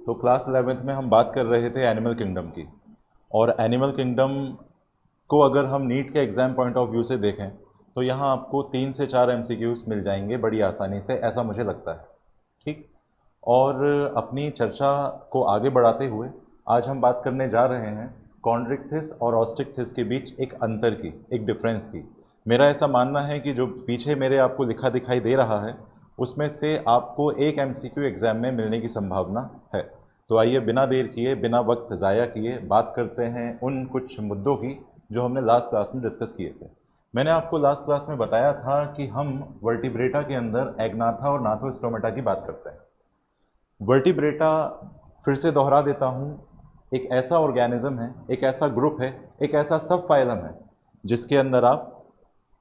तो class 11th में हम बात कर रहे थे एनिमल किंगडम की। और एनिमल किंगडम को अगर हम नीट के एग्ज़ाम पॉइंट ऑफ व्यू से देखें तो यहाँ आपको 3 से 4 एमसीक्यूज़ मिल जाएंगे बड़ी आसानी से, ऐसा मुझे लगता है। ठीक। और अपनी चर्चा को आगे बढ़ाते हुए आज हम बात करने जा रहे हैं कॉन्ड्रिक्थिस और ऑस्ट्रिक्थिस के बीच एक अंतर की, एक डिफरेंस की। मेरा ऐसा मानना है कि जो पीछे मेरे आपको लिखा दिखाई दे रहा है उसमें से आपको एक एमसीक्यू एग्ज़ाम में मिलने की संभावना है। तो आइए बिना देर किए, बिना वक्त ज़ाया किए बात करते हैं उन कुछ मुद्दों की जो हमने लास्ट क्लास में डिस्कस किए थे। मैंने आपको लास्ट क्लास में बताया था कि हम वर्टिब्रेटा के अंदर एग्नाथा और नाथोस्टोमेटा की बात करते हैं। वर्टिब्रेटा, फिर से दोहरा देता हूँ, एक ऐसा ऑर्गेनिज्म है, एक ऐसा ग्रुप है, एक ऐसा सब फाइलम है जिसके अंदर आप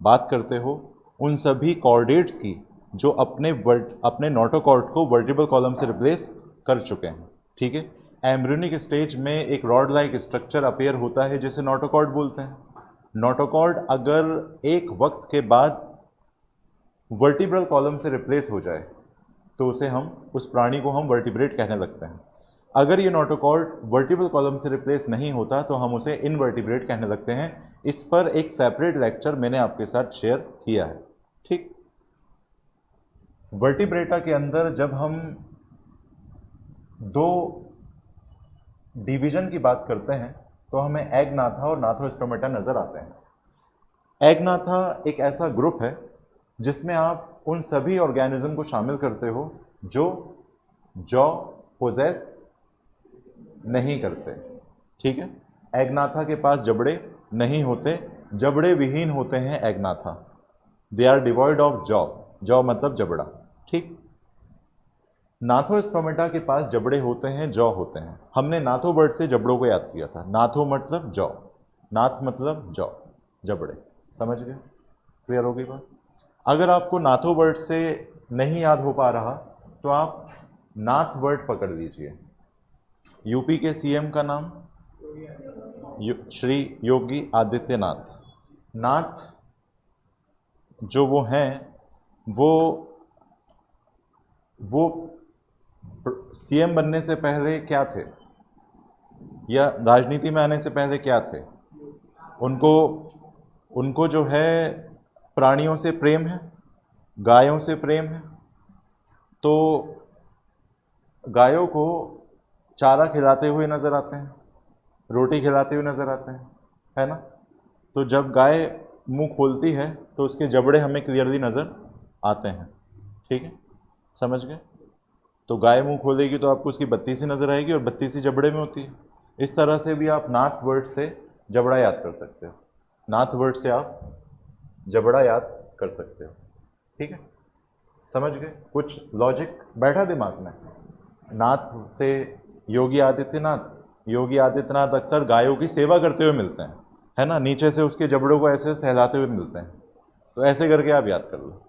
बात करते हो उन सभी कॉर्डेट्स की जो अपने नोटोकॉर्ड को वर्टिब्रल कॉलम से रिप्लेस कर चुके हैं। ठीक है। एम्ब्रियोनिक स्टेज में एक रॉड लाइक स्ट्रक्चर अपेयर होता है जिसे नोटोकॉर्ड बोलते हैं। नोटोकॉर्ड अगर एक वक्त के बाद वर्टिब्रल कॉलम से रिप्लेस हो जाए तो उस प्राणी को हम वर्टिब्रेट कहने लगते हैं। अगर ये नोटोकॉर्ड वर्टिब्रल कॉलम से रिप्लेस नहीं होता तो हम उसे इनवर्टिब्रेट कहने लगते हैं। इस पर एक सेपरेट लेक्चर मैंने आपके साथ शेयर किया है। ठीक। वर्टिब्रेटा के अंदर जब हम दो डिवीजन की बात करते हैं तो हमें एग्नाथा और नाथोस्टोमेटा नजर आते हैं। एग्नाथा एक ऐसा ग्रुप है जिसमें आप उन सभी ऑर्गेनिज्म को शामिल करते हो जो जॉ पोजेस नहीं करते। ठीक है। एग्नाथा के पास जबड़े नहीं होते, जबड़े विहीन होते हैं Agnatha. They are devoid of jaw, jaw मतलब जबड़ा। ठीक। नाथोस्टोमेटा के पास जबड़े होते हैं, जॉ होते हैं। हमने नाथो वर्ड से जबड़ों को याद किया था। नाथो मतलब जॉ, नाथ मतलब जॉ, जबड़े। समझ गए? क्लियर हो गई बात? अगर आपको नाथो वर्ड से नहीं याद हो पा रहा तो आप नाथ वर्ड पकड़ लीजिए। यूपी के सीएम का नाम श्री योगी आदित्यनाथ। नाथ जो वो हैं वो सीएम बनने से पहले क्या थे या राजनीति में आने से पहले क्या थे? उनको जो है प्राणियों से प्रेम है, गायों से प्रेम है। तो गायों को चारा खिलाते हुए नजर आते हैं, रोटी खिलाते हुए नजर आते हैं, है ना? तो जब गाय मुंह खोलती है तो उसके जबड़े हमें क्लियरली नजर आते हैं। ठीक है, समझ गए? तो गाय मुंह खोलेगी तो आपको उसकी बत्तीसी नजर आएगी और बत्तीसी जबड़े में होती है। इस तरह से भी आप नाथ वर्ड से जबड़ा याद कर सकते हो, नाथ वर्ड से आप जबड़ा याद कर सकते हो। ठीक है, समझ गए? कुछ लॉजिक बैठा दिमाग में? नाथ से योगी आदित्यनाथ, योगी आदित्यनाथ अक्सर गायों की सेवा करते हुए मिलते हैं, है ना? नीचे से उसके जबड़ों को ऐसे सहलाते हुए मिलते हैं। तो ऐसे करके आप याद कर लो।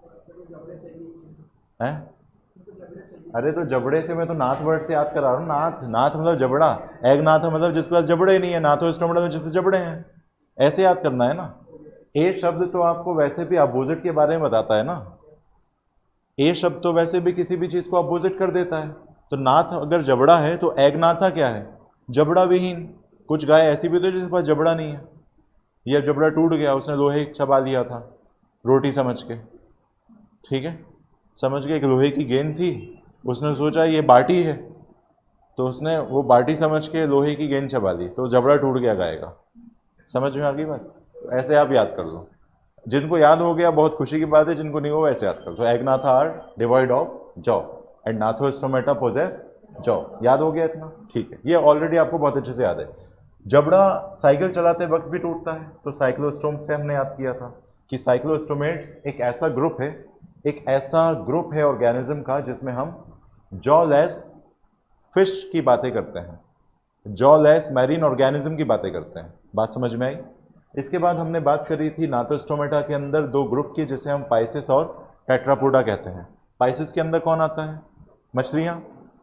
हैं? अरे तो जबड़े से मैं तो नाथ वर्ड से याद करा रहा हूँ। नाथ, नाथ मतलब जबड़ा। एग नाथ मतलब जिसके पास जबड़े नहीं है, नाथोस्टोमेटा में जिसके जबड़े हैं। ऐसे याद करना है ना। ए शब्द तो आपको वैसे भी अपोजिट के बारे में बताता है ना। ए शब्द तो वैसे भी किसी भी चीज को अपोजिट कर देता है। तो नाथ अगर जबड़ा है तो एग्नाथा क्या है? जबड़ा विहीन। कुछ गाय ऐसी भी तो जिसके पास जबड़ा नहीं है, या जबड़ा टूट गया, उसने लोहे चबा लिया था रोटी समझ के। ठीक है, समझ गए? एक लोहे की गेंद थी, उसने सोचा ये बाटी है, तो उसने वो बाटी समझ के लोहे की गेंद चबा ली, तो जबड़ा टूट गया गाय का। समझ में आ गई बात? तो ऐसे आप याद कर लो। जिनको याद हो गया बहुत खुशी की बात है, जिनको नहीं हो वैसे याद कर लो। तो Agnatha are divide of jaw and Gnathostomata possess jaw. याद हो गया इतना? ठीक है, ये ऑलरेडी आपको बहुत अच्छे से याद है। जबड़ा साइकिल चलाते वक्त भी टूटता है, तो साइक्लोस्टोम से हमने याद किया था कि साइक्लोस्टोमेट्स एक ऐसा ग्रुप है, एक ऐसा ग्रुप है ऑर्गेनिज्म का जिसमें हम जॉलेस फिश की बातें करते हैं, जॉलेस मैरीन ऑर्गेनिज्म की बातें करते हैं। बात समझ में आई? इसके बाद हमने बात करी थी नाथोस्टोमेटा के अंदर दो ग्रुप की, जिसे हम पाइसिस और टेट्रापोडा कहते हैं। पाइसिस के अंदर कौन आता है? मछलियाँ।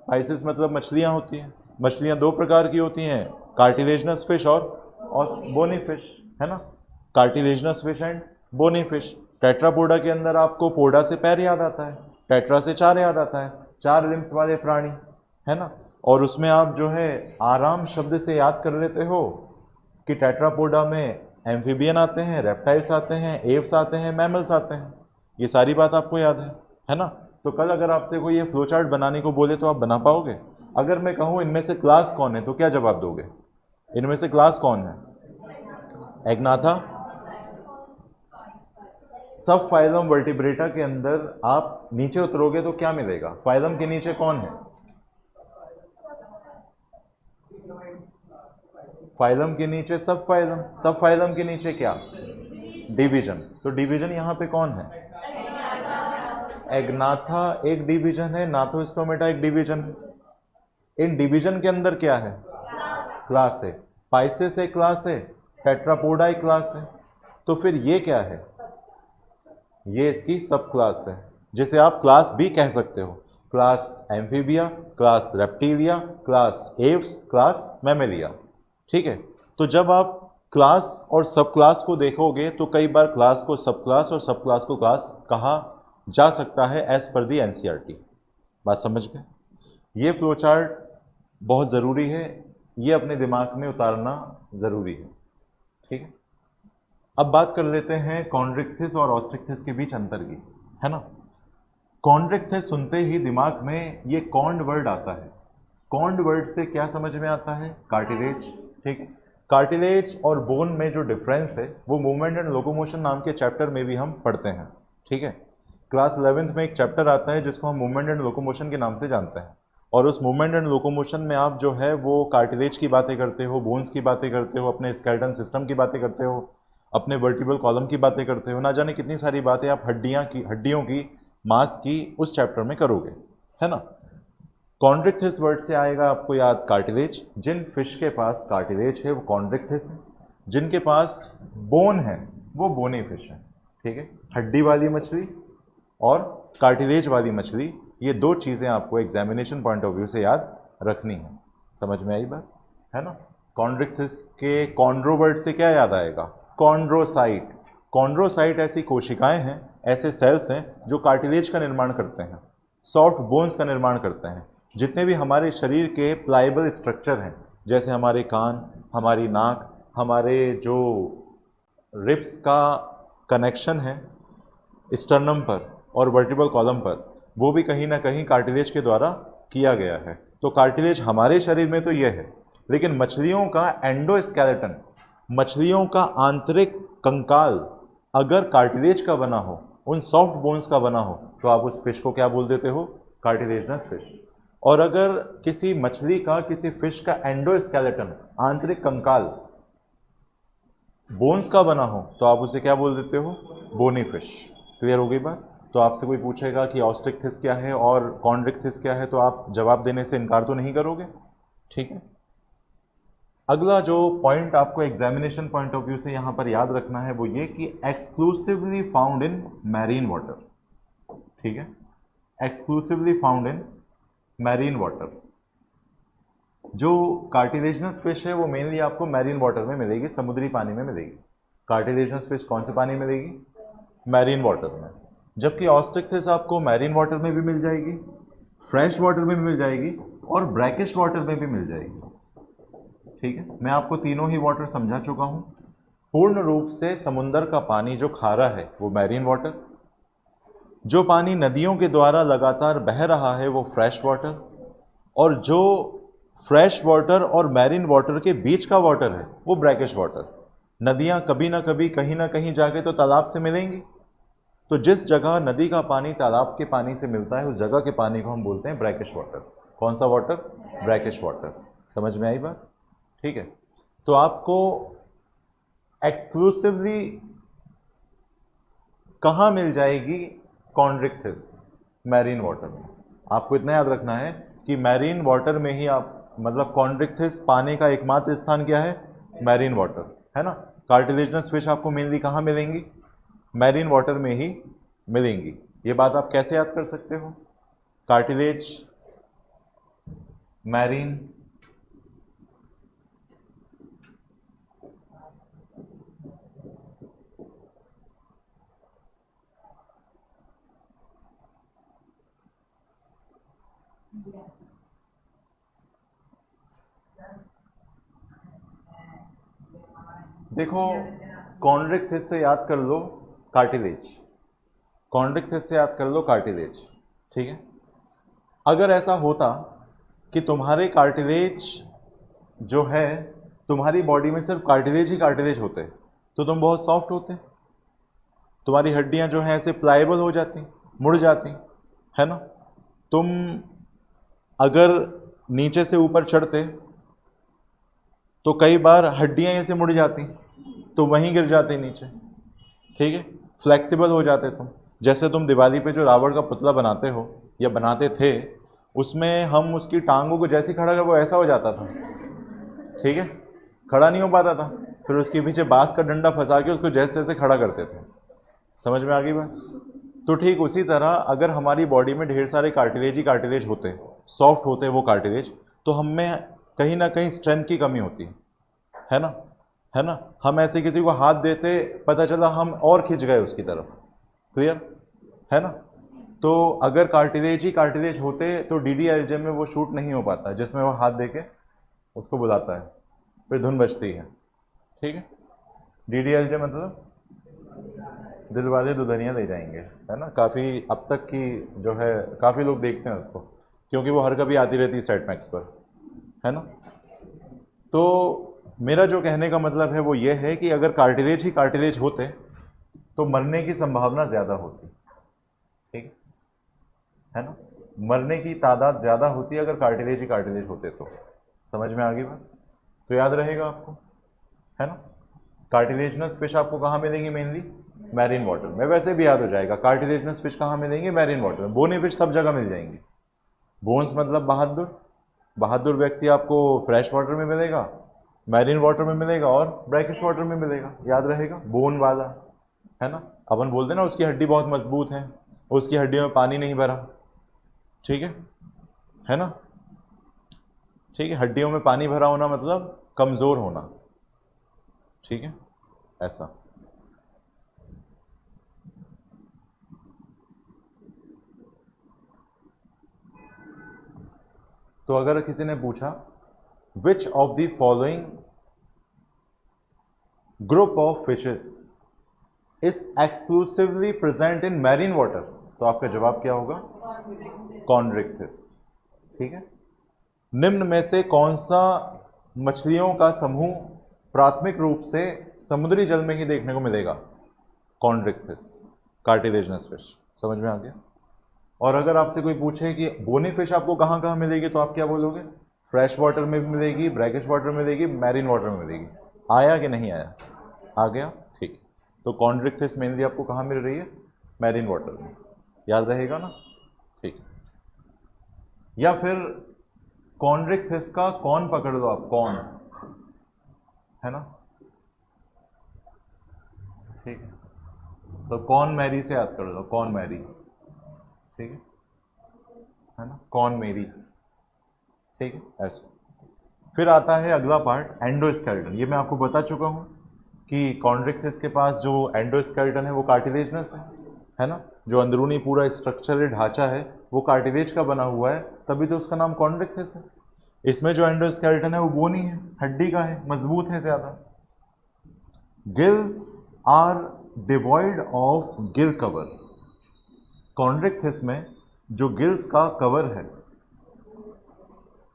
पाइसिस मतलब मछलियाँ होती हैं। मछलियाँ दो प्रकार की होती हैं, कार्टिलेजनस फिश और बोनी फिश, है ना? Cartilaginous fish and bony fish. Tetrapoda के अंदर आपको पोडा से पैर याद आता है, टेट्रा से चार याद आता है, चार लिम्स वाले प्राणी, है ना? और उसमें आप जो है आराम शब्द से याद कर लेते हो कि टेट्रापोडा में एम्फीबियन आते हैं, रेप्टाइल्स आते हैं, एव्स आते हैं, मैमल्स आते हैं। ये सारी बात आपको याद है ना? तो कल अगर आपसे कोई ये फ्लो चार्ट बनाने को बोले तो आप बना पाओगे? अगर मैं कहूँ इनमें से क्लास कौन है तो क्या जवाब दोगे? इनमें से क्लास कौन है? एग्नाथा, सब फाइलम वर्टिब्रेटा के अंदर आप नीचे उतरोगे तो क्या मिलेगा? फाइलम के नीचे कौन है? फाइलम के नीचे सब फाइलम, सब फाइलम के नीचे क्या? डिवीजन। तो डिवीजन यहां पे कौन है? एग्नाथा एक डिवीजन है, नाथोस्टोमेटा एक डिवीजन है। इन डिवीजन के अंदर क्या है? क्लास है। पाइसेस एक क्लास है, टेट्रापोडा एक क्लास है। तो फिर ये क्या है? ये इसकी सब क्लास है, जिसे आप क्लास भी कह सकते हो। Class amphibia, class reptilia, class Aves, class Mammalia. ठीक है? तो जब आप क्लास और सब क्लास को देखोगे तो कई बार क्लास को सब क्लास और सब क्लास को क्लास कहा जा सकता है एज पर दी एनसीईआरटी। बात समझ गए? ये फ्लो चार्ट बहुत ज़रूरी है, ये अपने दिमाग में उतारना ज़रूरी है। ठीक है? अब बात कर लेते हैं कॉन्ड्रिक्थिस और ऑस्ट्रिक्थिस के बीच अंतर की, है ना? कॉन्ड्रिक्थिस सुनते ही दिमाग में ये कॉन्ड वर्ड आता है। कॉन्ड वर्ड से क्या समझ में आता है? कार्टिलेज। ठीक है? कार्टिलेज और बोन में जो डिफरेंस है वो मूवमेंट एंड लोकोमोशन नाम के चैप्टर में भी हम पढ़ते हैं। ठीक है? क्लास 11th में एक चैप्टर आता है जिसको हम मूवमेंट एंड लोकोमोशन के नाम से जानते हैं, और उस मूवमेंट एंड लोकोमोशन में आप जो है वो कार्टिलेज की बातें करते हो, बोन्स की बातें करते हो, अपने स्केलेटन सिस्टम की बातें करते हो, अपने वर्टिब्रल कॉलम की बातें करते हो, ना जाने कितनी सारी बातें आप हड्डियों की, मांस की उस चैप्टर में करोगे, है ना? कॉन्ड्रिक्थिस वर्ड से आएगा आपको याद कार्टिलेज। जिन फिश के पास कार्टिलेज है वो कॉन्ड्रिक्थिस है, जिनके पास बोन है वो बोनी फिश है। ठीक है? हड्डी वाली मछली और कार्टिलेज वाली मछली, ये दो चीज़ें आपको एग्जामिनेशन पॉइंट ऑफ व्यू से याद रखनी है। समझ में आई बात? है ना? कॉन्ड्रिक्थिस के कॉन्ड्रो वर्ड से क्या याद आएगा? कॉन्ड्रोसाइट। कॉन्ड्रोसाइट ऐसी कोशिकाएं हैं, ऐसे सेल्स हैं जो कार्टिलेज का निर्माण करते हैं, सॉफ्ट बोन्स का निर्माण करते हैं। जितने भी हमारे शरीर के प्लाइबल स्ट्रक्चर हैं, जैसे हमारे कान, हमारी नाक, हमारे जो रिब्स का कनेक्शन है स्टर्नम पर और वर्टिब्रल कॉलम पर, वो भी कहीं ना कहीं कार्टिलेज के द्वारा किया गया है। तो कार्टिलेज हमारे शरीर में तो यह है, लेकिन मछलियों का एंडोस्केलेटन, मछलियों का आंतरिक कंकाल अगर कार्टिलेज का बना हो, उन सॉफ्ट बोन्स का बना हो, तो आप उस फिश को क्या बोल देते हो? Cartilaginous fish. और अगर किसी मछली का, किसी फिश का एंडोस्केलेटन, आंतरिक कंकाल बोन्स का बना हो, तो आप उसे क्या बोल देते हो? Bony fish. क्लियर हो गई बात? तो आपसे कोई पूछेगा कि ऑस्ट्रिक्थिस क्या है और कॉन्ड्रिक्थिस क्या है, तो आप जवाब देने से इनकार तो नहीं करोगे? ठीक है? अगला जो पॉइंट आपको एग्जामिनेशन पॉइंट ऑफ व्यू से यहां पर याद रखना है वो ये कि exclusively found in marine water. ठीक है? Exclusively found in marine water. जो कार्टिलेजनस फिश है वो मेनली आपको मैरीन वाटर में मिलेगी, समुद्री पानी में मिलेगी। कार्टिलेजनस फिश कौन से पानी में मिलेगी? मैरीन वाटर में। जबकि ऑस्ट्रिक्थिस आपको मैरीन वाटर में भी मिल जाएगी, फ्रेश वाटर में भी मिल जाएगी और ब्रैकिश वाटर में भी मिल जाएगी। ठीक है? मैं आपको तीनों ही वाटर समझा चुका हूं। पूर्ण रूप से समुद्र का पानी जो खारा है वो मैरीन वाटर, जो पानी नदियों के द्वारा लगातार बह रहा है वो फ्रेश वाटर, और जो फ्रेश वाटर और मैरीन वाटर के बीच का वाटर है वो ब्रैकिश वाटर। नदियां कभी ना कभी कहीं ना कहीं जाके तो तालाब से मिलेंगी, तो जिस जगह नदी का पानी तालाब के पानी से मिलता है उस जगह के पानी को हम बोलते हैं ब्रैकिश वाटर। कौन सा वाटर? Brackish water. समझ में आई बात? ठीक है? तो आपको एक्सक्लूसिवली कहां मिल जाएगी कॉन्ड्रिक्थिस? मैरीन वाटर में। आपको इतना याद रखना है कि मैरीन वाटर में ही आप, मतलब कॉन्ड्रिक्थिस पाने का एकमात्र स्थान क्या है? मैरीन वाटर, है ना? कार्टिलेजनस फिश आपको मेनली कहां मिलेंगी? मैरीन वाटर में ही मिलेंगी। ये बात आप कैसे याद कर सकते हो? कार्टिलेज, मैरीन, देखो, कॉन्ड्रिक्थिस से याद कर लो कार्टिलेज, कॉन्ड्रिक्थिस से याद कर लो कार्टिलेज, ठीक है। अगर ऐसा होता कि तुम्हारे कार्टिलेज जो है, तुम्हारी बॉडी में सिर्फ कार्टिलेज ही कार्टिलेज होते तो तुम बहुत सॉफ्ट होते, तुम्हारी हड्डियां जो हैं ऐसे प्लाएबल हो जाती, मुड़ जाती, है ना। तुम अगर नीचे से ऊपर चढ़ते तो कई बार हड्डियां ऐसे मुड़ जाती तो वहीं गिर जाते नीचे, ठीक है। फ्लेक्सिबल हो जाते तुम, जैसे तुम दिवाली पे जो रावण का पुतला बनाते हो या बनाते थे, उसमें हम उसकी टांगों को जैसे खड़ा कर वो ऐसा हो जाता था, ठीक है, खड़ा नहीं हो पाता था, फिर उसके पीछे बांस का डंडा फंसा के उसको जैसे जैसे खड़ा करते थे। समझ में आ गई बात? तो ठीक उसी तरह अगर हमारी बॉडी में ढेर सारे कार्टिलेज ही कार्टिलेज होते, सॉफ्ट होते वो कार्टिलेज, तो हम में कहीं ना कहीं स्ट्रेंथ की कमी होती है ना, है ना। हम ऐसे किसी को हाथ देते, पता चला हम और खिंच गए उसकी तरफ, क्लियर है ना। तो अगर कार्टिलेज ही कार्टिलेज होते तो DDLJ में वो शूट नहीं हो पाता जिसमें वो हाथ दे के उसको बुलाता है, फिर धुन बजती है, ठीक है। DDLJ मतलब दिल वाले दुल्हनिया ले जाएंगे, है ना। काफ़ी अब तक की जो है काफ़ी लोग देखते हैं उसको, क्योंकि वो हर कभी आती रहती है सेट मैक्स पर, है ना। तो मेरा जो कहने का मतलब है वो ये है कि अगर कार्टिलेज ही कार्टिलेज होते तो मरने की संभावना ज़्यादा होती, ठीक है ना। मरने की तादाद ज़्यादा होती अगर कार्टिलेज ही कार्टिलेज होते तो। समझ में आ गई बात? तो याद रहेगा आपको, है ना। कार्टिलेजनस फिश आपको कहाँ मिलेंगी? मेनली मैरीन वाटर में। वैसे भी याद हो जाएगा, कार्टिलेजनस फिश कहाँ मिलेंगे? मैरीन वाटर में। बोनी फिश सब जगह मिल जाएंगी। बोन्स मतलब बहादुर, बहादुर व्यक्ति आपको फ्रेश वाटर में मिलेगा, मैरीन वाटर में मिलेगा और ब्रैकिश वाटर में मिलेगा, याद रहेगा, बोन वाला, है ना। अपन बोलते ना उसकी हड्डी बहुत मजबूत है, उसकी हड्डियों में पानी नहीं भरा, ठीक है ना। ठीक है, हड्डियों में पानी भरा होना मतलब कमजोर होना, ठीक है, ऐसा। तो अगर किसी ने पूछा विच of the following group of fishes is exclusively present in marine water, तो आपका जवाब क्या होगा? कॉन्ड्रिक्थिस, ठीक है। निम्न में से कौन सा मछलियों का समूह प्राथमिक रूप से समुद्री जल में ही देखने को मिलेगा? Chondrichthyes, cartilaginous fish. समझ में आ गया? और अगर आपसे कोई पूछे कि बोनी फिश आपको कहाँ कहाँ मिलेगी, तो आप क्या बोलोगे? फ्रेश वाटर में भी मिलेगी, ब्रैकिश वाटर में मिलेगी, मैरीन वाटर में मिलेगी। आया कि नहीं आया? आ गया, ठीक। तो कॉन्ड्रिक्थिस मेनली आपको कहाँ मिल रही है? मैरीन वाटर में, याद रहेगा ना, ठीक। या फिर कॉन्ड्रिक्थिस का कौन पकड़ लो आप, कौन, है ना, ठीक है। तो कौन मैरी से याद कर लो, कौन मैरी, ठीक है ना, कौन मेरी, ठीक है, ऐसे। फिर आता है अगला पार्ट, एंडोस्केलेटन। ये मैं आपको बता चुका हूँ कि कॉन्ड्रिक्थिस के पास जो एंडोस्केलेटन है वो कार्टिलेजनस है ना। जो अंदरूनी पूरा स्ट्रक्चरल ढांचा है वो कार्टिलेज का बना हुआ है, तभी तो उसका नाम कॉन्ड्रिक्थिस है। इसमें जो एंडोस्केलेटन है वो बोनी है, हड्डी का है, मजबूत है ज़्यादा। Gills are devoid of gill cover. Chondrichthyes में जो गिल्स का कवर है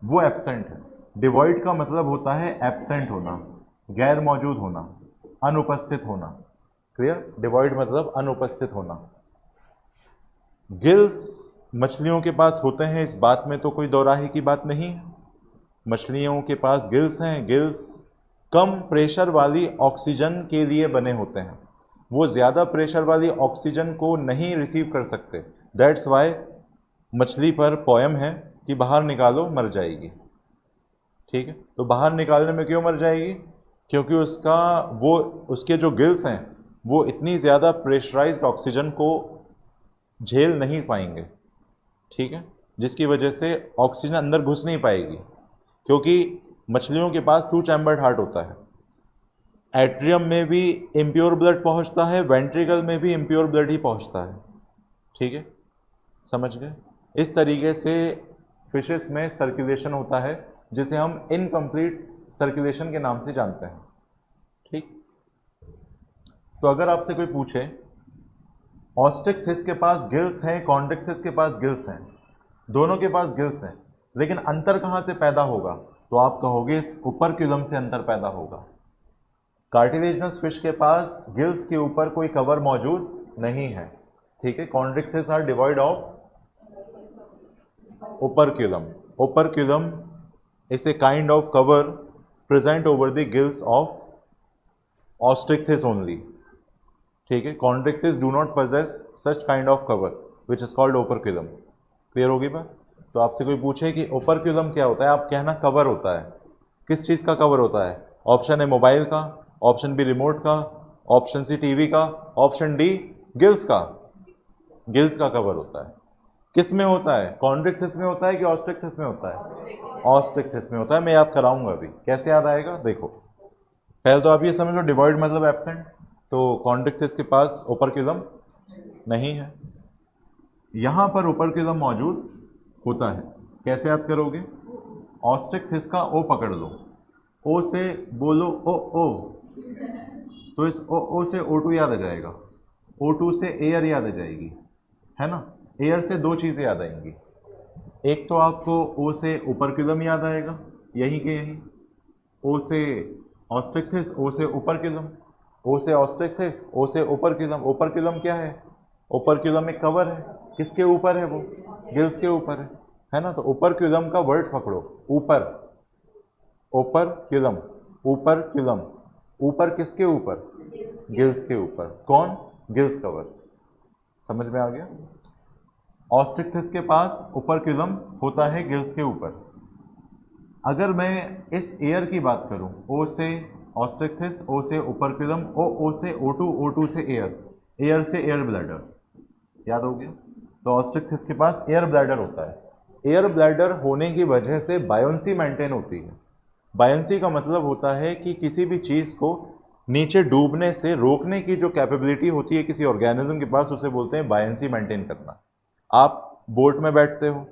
वो एब्सेंट है। डिवॉइड का मतलब होता है एब्सेंट होना, गैर मौजूद होना, अनुपस्थित होना। क्लियर? डिवॉइड मतलब अनुपस्थित होना। गिल्स मछलियों के पास होते हैं, इस बात में तो कोई दोराहे की बात नहीं है। मछलियों के पास गिल्स हैं। गिल्स कम प्रेशर वाली ऑक्सीजन के लिए बने होते हैं, वो ज़्यादा प्रेशर वाली ऑक्सीजन को नहीं रिसीव कर सकते। दैट्स वाई मछली पर पोयम है कि बाहर निकालो मर जाएगी, ठीक है। तो बाहर निकालने में क्यों मर जाएगी? क्योंकि उसके जो गिल्स हैं वो इतनी ज़्यादा प्रेशराइज्ड ऑक्सीजन को झेल नहीं पाएंगे, ठीक है, जिसकी वजह से ऑक्सीजन अंदर घुस नहीं पाएगी। क्योंकि मछलियों के पास 2 चैम्बर्ड हार्ट होता है, एट्रियम में भी इम्प्योर ब्लड पहुंचता है, वेंट्रिकल में भी इम्प्योर ब्लड ही पहुंचता है, ठीक है, समझ गए। इस तरीके से फिशेस में सर्कुलेशन होता है जिसे हम इनकम्प्लीट सर्कुलेशन के नाम से जानते हैं, ठीक। तो अगर आपसे कोई पूछे ऑस्ट्रिक्थिस के पास गिल्स हैं, कॉन्ड्रिक्थिस के पास गिल्स हैं, दोनों के पास गिल्स हैं, लेकिन अंतर कहाँ से पैदा होगा, तो आप कहोगे इस ओपर्क्युलम से अंतर पैदा होगा। कार्टिलेजिनस फिश के पास गिल्स के ऊपर कोई कवर मौजूद नहीं है, ठीक है। Chondrichthyes are devoid of operculum. Operculum is a kind of cover present over the gills of Ostrichthys only. ठीक है, Chondrichthyes do not possess such kind of cover which is called operculum. Clear होगी बात? तो आपसे कोई पूछे कि operculum क्या होता है, आप कहना कवर होता है। किस चीज़ का कवर होता है? ऑप्शन है मोबाइल का, ऑप्शन बी रिमोट का, ऑप्शन सी टीवी का, ऑप्शन डी गिल्स का। गिल्स का कवर होता है। किस में होता है? कॉन्ड्रिक्थिस में होता है कि ऑस्ट्रिक्थिस में होता है? ऑस्ट्रिक्थिस में होता है। मैं याद कराऊंगा अभी, कैसे याद आएगा देखो। पहले तो आप ये समझ लो डिवॉइड मतलब एब्सेंट, तो कॉन्ड्रिक्थिस के पास ओपर्क्युलम नहीं है, यहां पर ओपर्क्युलम मौजूद होता है। कैसे याद करोगे? ऑस्ट्रिक्थिस का ओ पकड़ लो, ओ से बोलो ओ, तो इस ओ से O2 याद आ जाएगा, O2 से एयर याद आ जाएगी, है ना। एयर से दो चीज़ें याद आएंगी, एक तो आपको ओ से ओपर्क्युलम याद आएगा, यहीं के यहीं, ओ से ऑस्ट्रिक्थिस, ओ से ओपर्क्युलम, ओ से ऑस्ट्रिक्थिस, ओ से ओपर्क्युलम। ओपर्क्युलम क्या है? ओपर्क्युलम एक कवर है, किसके ऊपर है वो? गिल्स के ऊपर है ना। तो ओपर्क्युलम का वर्ड पकड़ो, ऊपर, ओपर्क्युलम, ऊपरक्युलम, ऊपर किसके ऊपर? गिल्स के ऊपर। कौन? Gills cover. समझ में आ गया? ऑस्ट्रिक्थिस के पास ओपर्क्युलम होता है गिल्स के ऊपर। अगर मैं इस एयर की बात करूं, ओ से ऑस्ट्रिक्थिस, ओ से ओपर्क्युलम, ओ से O2, O2 से एयर, एयर से एयर ब्लैडर, याद हो गया। तो ऑस्ट्रिक्थिस के पास एयर ब्लैडर होता है। एयर ब्लैडर होने की वजह से बायोंसी मेंटेन होती है। बायोंसी का मतलब होता है कि किसी भी चीज़ को नीचे डूबने से रोकने की जो कैपेबिलिटी होती है किसी ऑर्गेनिज्म के पास, उसे बोलते हैं बायोंसी मेंटेन करना। आप बोट में बैठते हो,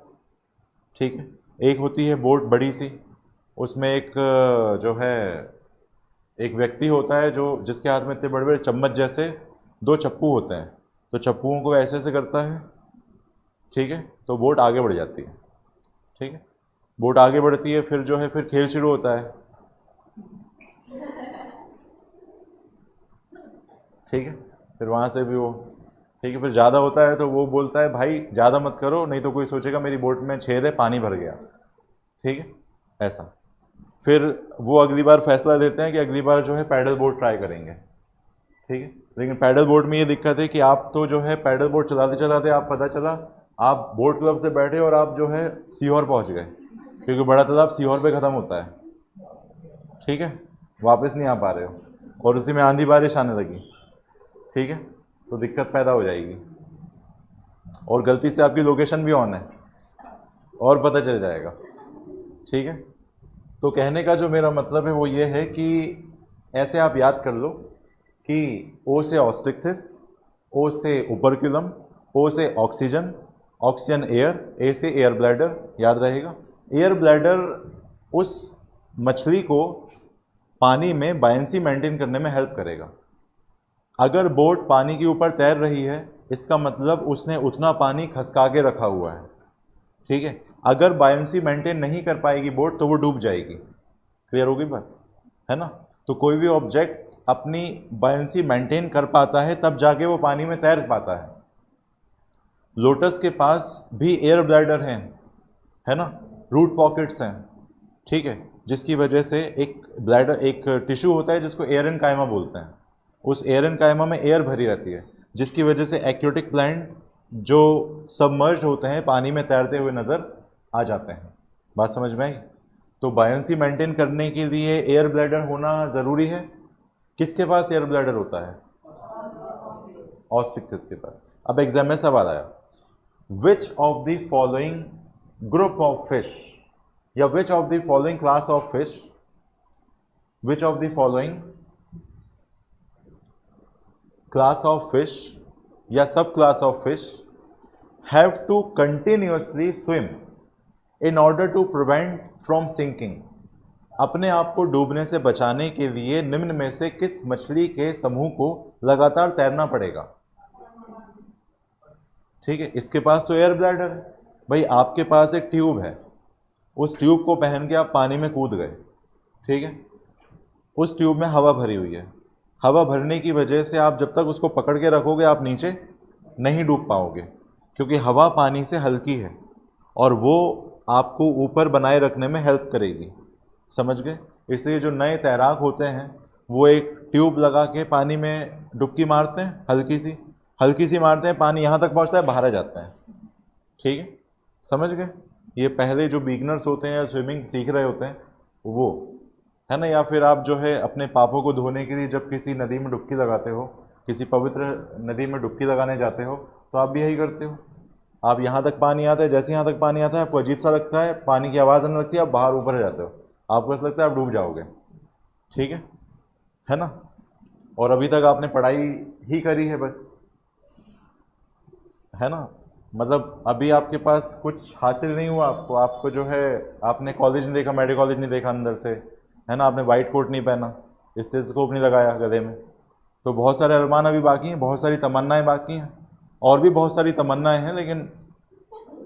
ठीक है, एक होती है बोट बड़ी सी, उसमें एक जो है एक व्यक्ति होता है जो जिसके हाथ में इतने बड़े बड़े चम्मच जैसे दो चप्पू होते हैं, तो चप्पूओं को ऐसे ऐसे करता है, ठीक है, तो बोट आगे बढ़ जाती है। ठीक है, बोट आगे बढ़ती है, फिर जो है फिर खेल शुरू होता है, ठीक है, फिर वहाँ से भी वो, ठीक है, फिर ज़्यादा होता है तो वो बोलता है भाई ज़्यादा मत करो, नहीं तो कोई सोचेगा मेरी बोट में छेद है, पानी भर गया, ठीक है, ऐसा। फिर वो अगली बार फैसला देते हैं कि अगली बार जो है पैडल बोट ट्राई करेंगे, ठीक है। लेकिन पैडल बोट में ये दिक्कत है कि आप तो जो है पैडल बोट चलाते चलाते आप पता चला आप बोट क्लब से बैठे और आप जो है सीहोर पहुंच गए, क्योंकि बड़ा तालाब सीहोर पे ख़त्म होता है, ठीक है, वापस नहीं आ पा रहे हो और उसी में आंधी बारिश आने लगी, ठीक है, तो दिक्कत पैदा हो जाएगी और गलती से आपकी लोकेशन भी ऑन है और पता चल जाएगा, ठीक है। तो कहने का जो मेरा मतलब है वो ये है कि ऐसे आप याद कर लो कि ओ से ऑस्ट्रिक्थिस, ओ से ओपर्क्युलम, ओ से ऑक्सीजन, ऑक्सीजन एयर, ए से एयर ब्लैडर, याद रहेगा। एयर ब्लैडर उस मछली को पानी में बायंसी मेंटेन करने में हेल्प करेगा। अगर बोट पानी के ऊपर तैर रही है इसका मतलब उसने उतना पानी खसका के रखा हुआ है, ठीक है। अगर बायंसी मेंटेन नहीं कर पाएगी बोट तो वो डूब जाएगी। क्लियर होगी बात, है ना। तो कोई भी ऑब्जेक्ट अपनी बायंसी मेंटेन कर पाता है तब जाके वो पानी में तैर पाता है। लोटस के पास भी एयर ब्लैडर है ना, रूट पॉकेट्स हैं, ठीक है, जिसकी वजह से एक ब्लैडर, एक टिश्यू होता है जिसको एयर कायमा बोलते हैं, उस एयर कायमा में एयर भरी रहती है, जिसकी वजह से एक्वेटिक प्लांट जो सबमर्ज होते हैं पानी में तैरते हुए नज़र आ जाते हैं। बात समझ में आई। तो बायंसी मेंटेन करने के लिए एयर ब्लैडर होना ज़रूरी है। किसके पास एयर ब्लैडर होता है? ऑस्ट्रिक्थिस के पास। अब एग्जाम में सवाल आया, which of the following group of fish या which of the following class of fish, which of the following class of fish या subclass of fish have to continuously swim in order to prevent from sinking। अपने आप को डूबने से बचाने के लिए निम्न में से किस मछली के समूह को लगातार तैरना पड़ेगा? ठीक है, इसके पास तो एयर ब्लैडर है। भाई आपके पास एक ट्यूब है, उस ट्यूब को पहन के आप पानी में कूद गए, ठीक है, उस ट्यूब में हवा भरी हुई है। हवा भरने की वजह से आप जब तक उसको पकड़ के रखोगे आप नीचे नहीं डूब पाओगे, क्योंकि हवा पानी से हल्की है और वो आपको ऊपर बनाए रखने में हेल्प करेगी। समझ गए? इसलिए जो नए तैराक होते हैं वो एक ट्यूब लगा के पानी में डुबकी मारते हैं, हल्की सी मारते हैं, पानी यहाँ तक पहुँचता है, बाहर आ जाते हैं। ठीक है, समझ गए? ये पहले जो बिगनर्स होते हैं या स्विमिंग सीख रहे होते हैं वो, है ना। या फिर आप जो है अपने पापों को धोने के लिए जब किसी नदी में डुबकी लगाते हो, किसी पवित्र नदी में डुबकी लगाने जाते हो, तो आप भी यही करते हो। आप यहाँ तक पानी आता है, जैसे यहाँ तक पानी आता है आपको अजीब सा लगता है, पानी की आवाज़ आने लगती है, आप बाहर ऊपर आ जाते हो, आपको ऐसा लगता है आप डूब जाओगे। ठीक है ना। और अभी तक आपने पढ़ाई ही करी है बस, है ना। मतलब अभी आपके पास कुछ हासिल नहीं हुआ, आपको जो है आपने कॉलेज नहीं देखा, मेडिकल कॉलेज नहीं देखा अंदर से, है ना। आपने वाइट कोट नहीं पहना, स्टेथोस्कोप नहीं लगाया गले में। तो बहुत सारे अरमान अभी बाकी हैं, बहुत सारी तमन्नाएं बाकी हैं, और भी बहुत सारी तमन्नाएं हैं, लेकिन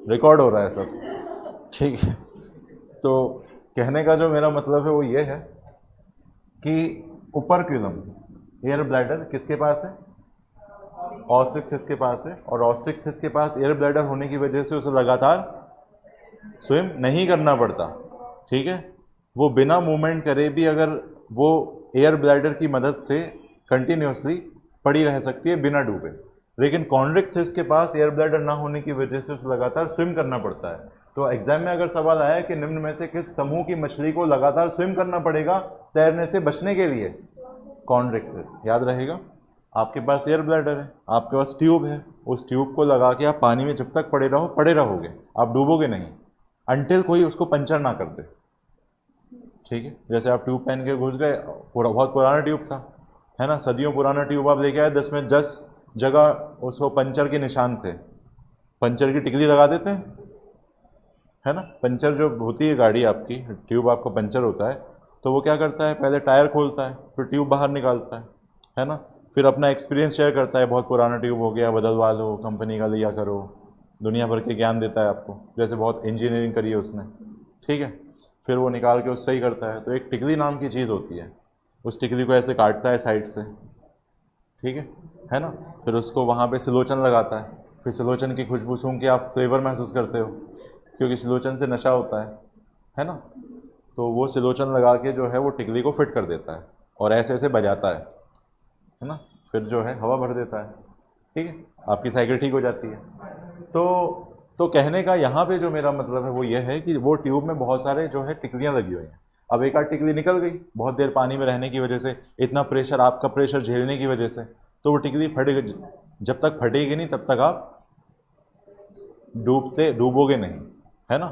रिकॉर्ड हो रहा है सब। ठीक है, तो कहने का जो मेरा मतलब है वो ये है कि उपर्क्युलम एयर ब्लैडर किसके पास है? ऑस्ट्रिक्थिस के पास है। और ऑस्ट्रिक्थिस के पास एयर ब्लैडर होने की वजह से उसे लगातार स्विम नहीं करना पड़ता। ठीक है, वो बिना मूवमेंट करे भी अगर वो एयर ब्लैडर की मदद से कंटिन्यूसली पड़ी रह सकती है बिना डूबे। लेकिन कॉन्ड्रिक्थिस के पास एयर ब्लैडर ना होने की वजह से उसे लगातार स्विम करना पड़ता है। तो एग्जाम में अगर सवाल आया कि निम्न में से किस समूह की मछली को लगातार स्विम करना पड़ेगा तैरने से बचने के लिए? कॉन्ड्रिक्थिस। याद रहेगा, आपके पास एयर ब्लैडर है, आपके पास ट्यूब है, उस ट्यूब को लगा के आप पानी में जब तक पड़े रहोगे, आप डूबोगे नहीं अंटिल कोई उसको पंचर ना कर दे। ठीक है, जैसे आप ट्यूब पहन के घुस गए, बहुत पुराना ट्यूब था, है ना, सदियों पुराना ट्यूब आप लेके आए, 10 में 10 जगह उसको पंचर के निशान थे, पंचर की टिकली लगा देते हैं, है ना। पंचर जो होती है गाड़ी आपकी, ट्यूब आपका पंचर होता है, तो वो क्या करता है, पहले टायर खोलता है, फिर ट्यूब बाहर निकालता है ना। फिर अपना एक्सपीरियंस शेयर करता है, बहुत पुराना ट्यूब हो गया, बदलवा लो, कंपनी का लिया करो, दुनिया भर के ज्ञान देता है आपको, जैसे बहुत इंजीनियरिंग करी है उसने। ठीक है, फिर वो निकाल के उससे ही करता है। तो एक टिकली नाम की चीज़ होती है, उस टिकली को ऐसे काटता है साइड से, ठीक है ना। फिर उसको वहाँ पे सिलोचन लगाता है, फिर सिलोचन की खुशबू सूंघ के आप फ्लेवर महसूस करते हो, क्योंकि सिलोचन से नशा होता है ना। तो वो सिलोचन लगा के जो है वो टिकली को फिट कर देता है और ऐसे ऐसे बजाता है ना। फिर जो है हवा भर देता है, ठीक है, आपकी साइकिल ठीक हो जाती है। तो कहने का यहाँ पे जो मेरा मतलब है वो ये है कि वो ट्यूब में बहुत सारे जो है टिकलियाँ लगी हुई हैं। अब एक आध टिकली निकल गई बहुत देर पानी में रहने की वजह से, इतना प्रेशर, आपका प्रेशर झेलने की वजह से, तो वो टिकली फटेगी। जब तक फटेगी नहीं तब तक आप डूबोगे नहीं, है ना।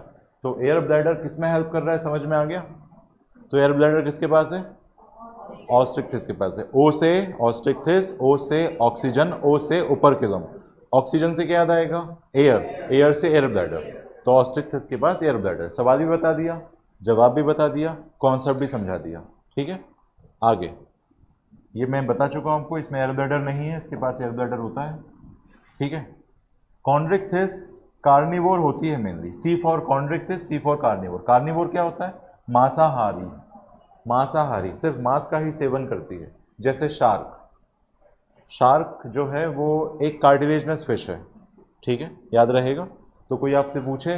तो एयर ब्लैडर किस में हेल्प कर रहा है, समझ में आ गया? तो एयर ब्लैडर किसके पास है? ऑस्ट्रिक्थिस के पास है। ओ से ऑस्ट्रिक्थिस, ओ से ऑक्सीजन, ओ से उपर्क्युलम। ऑक्सीजन से क्या याद आएगा? एयर, एयर से एयर ब्लैडर। तो ऑस्ट्रिक्थिस के पास एयर ब्लैडर। सवाल भी बता दिया, जवाब भी बता दिया, कॉन्सेप्ट भी समझा दिया। ठीक है, आगे ये मैं बता चुका हूं आपको, इसमें एयर ब्लैडर नहीं है, इसके पास एयर ब्लैडर होता है। ठीक है, कॉन्ड्रिक्थिस कार्निवोर होती है mainly. C for Chondrichthyes, C for carnivore. Carnivore क्या होता है? मांसाहारी। मांसाहारी, सिर्फ मांस का ही सेवन करती है। जैसे शार्क, शार्क जो है वो एक कार्टिलेजनस फिश है। ठीक है, याद रहेगा। तो कोई आपसे पूछे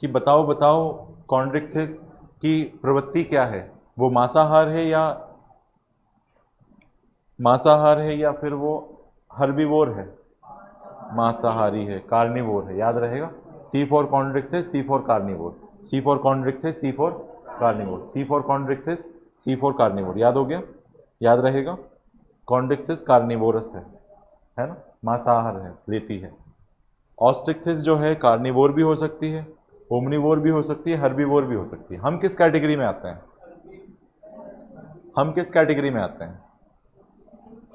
कि बताओ बताओ कॉन्ड्रिक्थिस की प्रवृत्ति क्या है, वो मांसाहार है या फिर वो हर्बीवोर है? मांसाहारी है, कार्निवोर है। याद रहेगा, C for Chondrichthyes, C for carnivore, C for Chondrichthyes, C for carnivore, C for Chondrichthyes, C for carnivore. याद हो गया, याद रहेगा। कॉन्ड्रिक्थिस कार्निवोरस है ना, मांसाहार है, लेती है। ऑस्ट्रिक्थिस जो है कार्निवोर भी हो सकती है, ओमनिवोर भी हो सकती है, हर्बीवोर भी हो सकती है। हम किस कैटेगरी में आते हैं? हम किस कैटेगरी में आते हैं?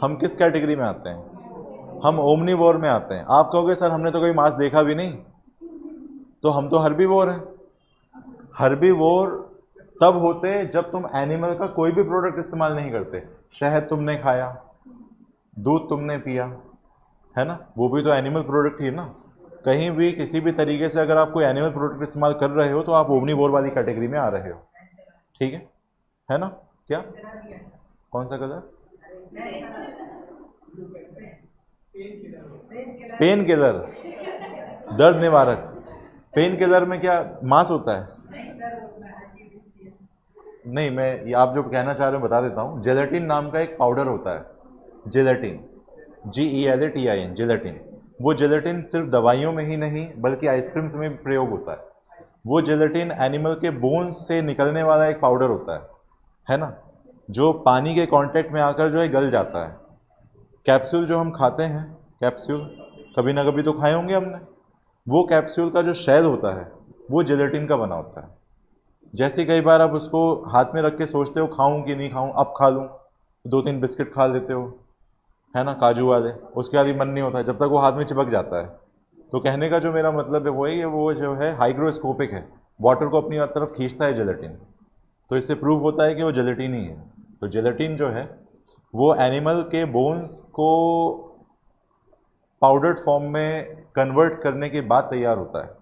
हम किस कैटेगरी में आते हैं? हम ओमनिवोर में आते हैं। आप कहोगे सर हमने तो कोई मांस देखा भी नहीं, तो हम तो हर्बीवोर हैं। हर्बीवोर तब होते जब तुम एनिमल का कोई भी प्रोडक्ट इस्तेमाल नहीं करते। शहद तुमने खाया, दूध तुमने पिया, है ना, वो भी तो एनिमल प्रोडक्ट ही है ना। कहीं भी किसी भी तरीके से अगर आप कोई एनिमल प्रोडक्ट इस्तेमाल कर रहे हो तो आप ओमनीवोर वाली कैटेगरी में आ रहे हो, ठीक है ना। क्या, कौन सा कलर? पेन किलर, दर्द निवारक। पेन किलर में क्या मांस होता है? नहीं, मैं आप जो कहना चाह रहे हो बता देता हूँ। जेलेटिन नाम का एक पाउडर होता है, जेलेटिन, GELATIN, जेलेटिन। वो जेलेटिन सिर्फ दवाइयों में ही नहीं बल्कि आइसक्रीम्स में भी प्रयोग होता है। वो जेलेटिन एनिमल के बोन्स से निकलने वाला एक पाउडर होता है ना, जो पानी के कांटेक्ट में आकर जो है गल जाता है। कैप्सूल जो हम खाते हैं, कैप्सूल कभी ना कभी तो खाए होंगे हमने, वो कैप्सूल का जो शेल होता है वो जेलेटिन का बना होता है। जैसे कई बार आप उसको हाथ में रख के सोचते हो खाऊं कि नहीं खाऊं, अब खा लूं, 2-3 बिस्किट खा लेते हो, है ना, काजू वाले, उसके बाद भी मन नहीं होता जब तक वो हाथ में चिपक जाता है। तो कहने का जो मेरा मतलब है वो है कि वो जो है हाइग्रोस्कोपिक है, वाटर को अपनी तरफ खींचता है जेलेटिन। तो इससे प्रूव होता है कि वो जेलेटिन ही है। तो जेलेटिन जो है वो एनिमल के बोन्स को पाउडर्ड फॉर्म में कन्वर्ट करने के बाद तैयार होता है।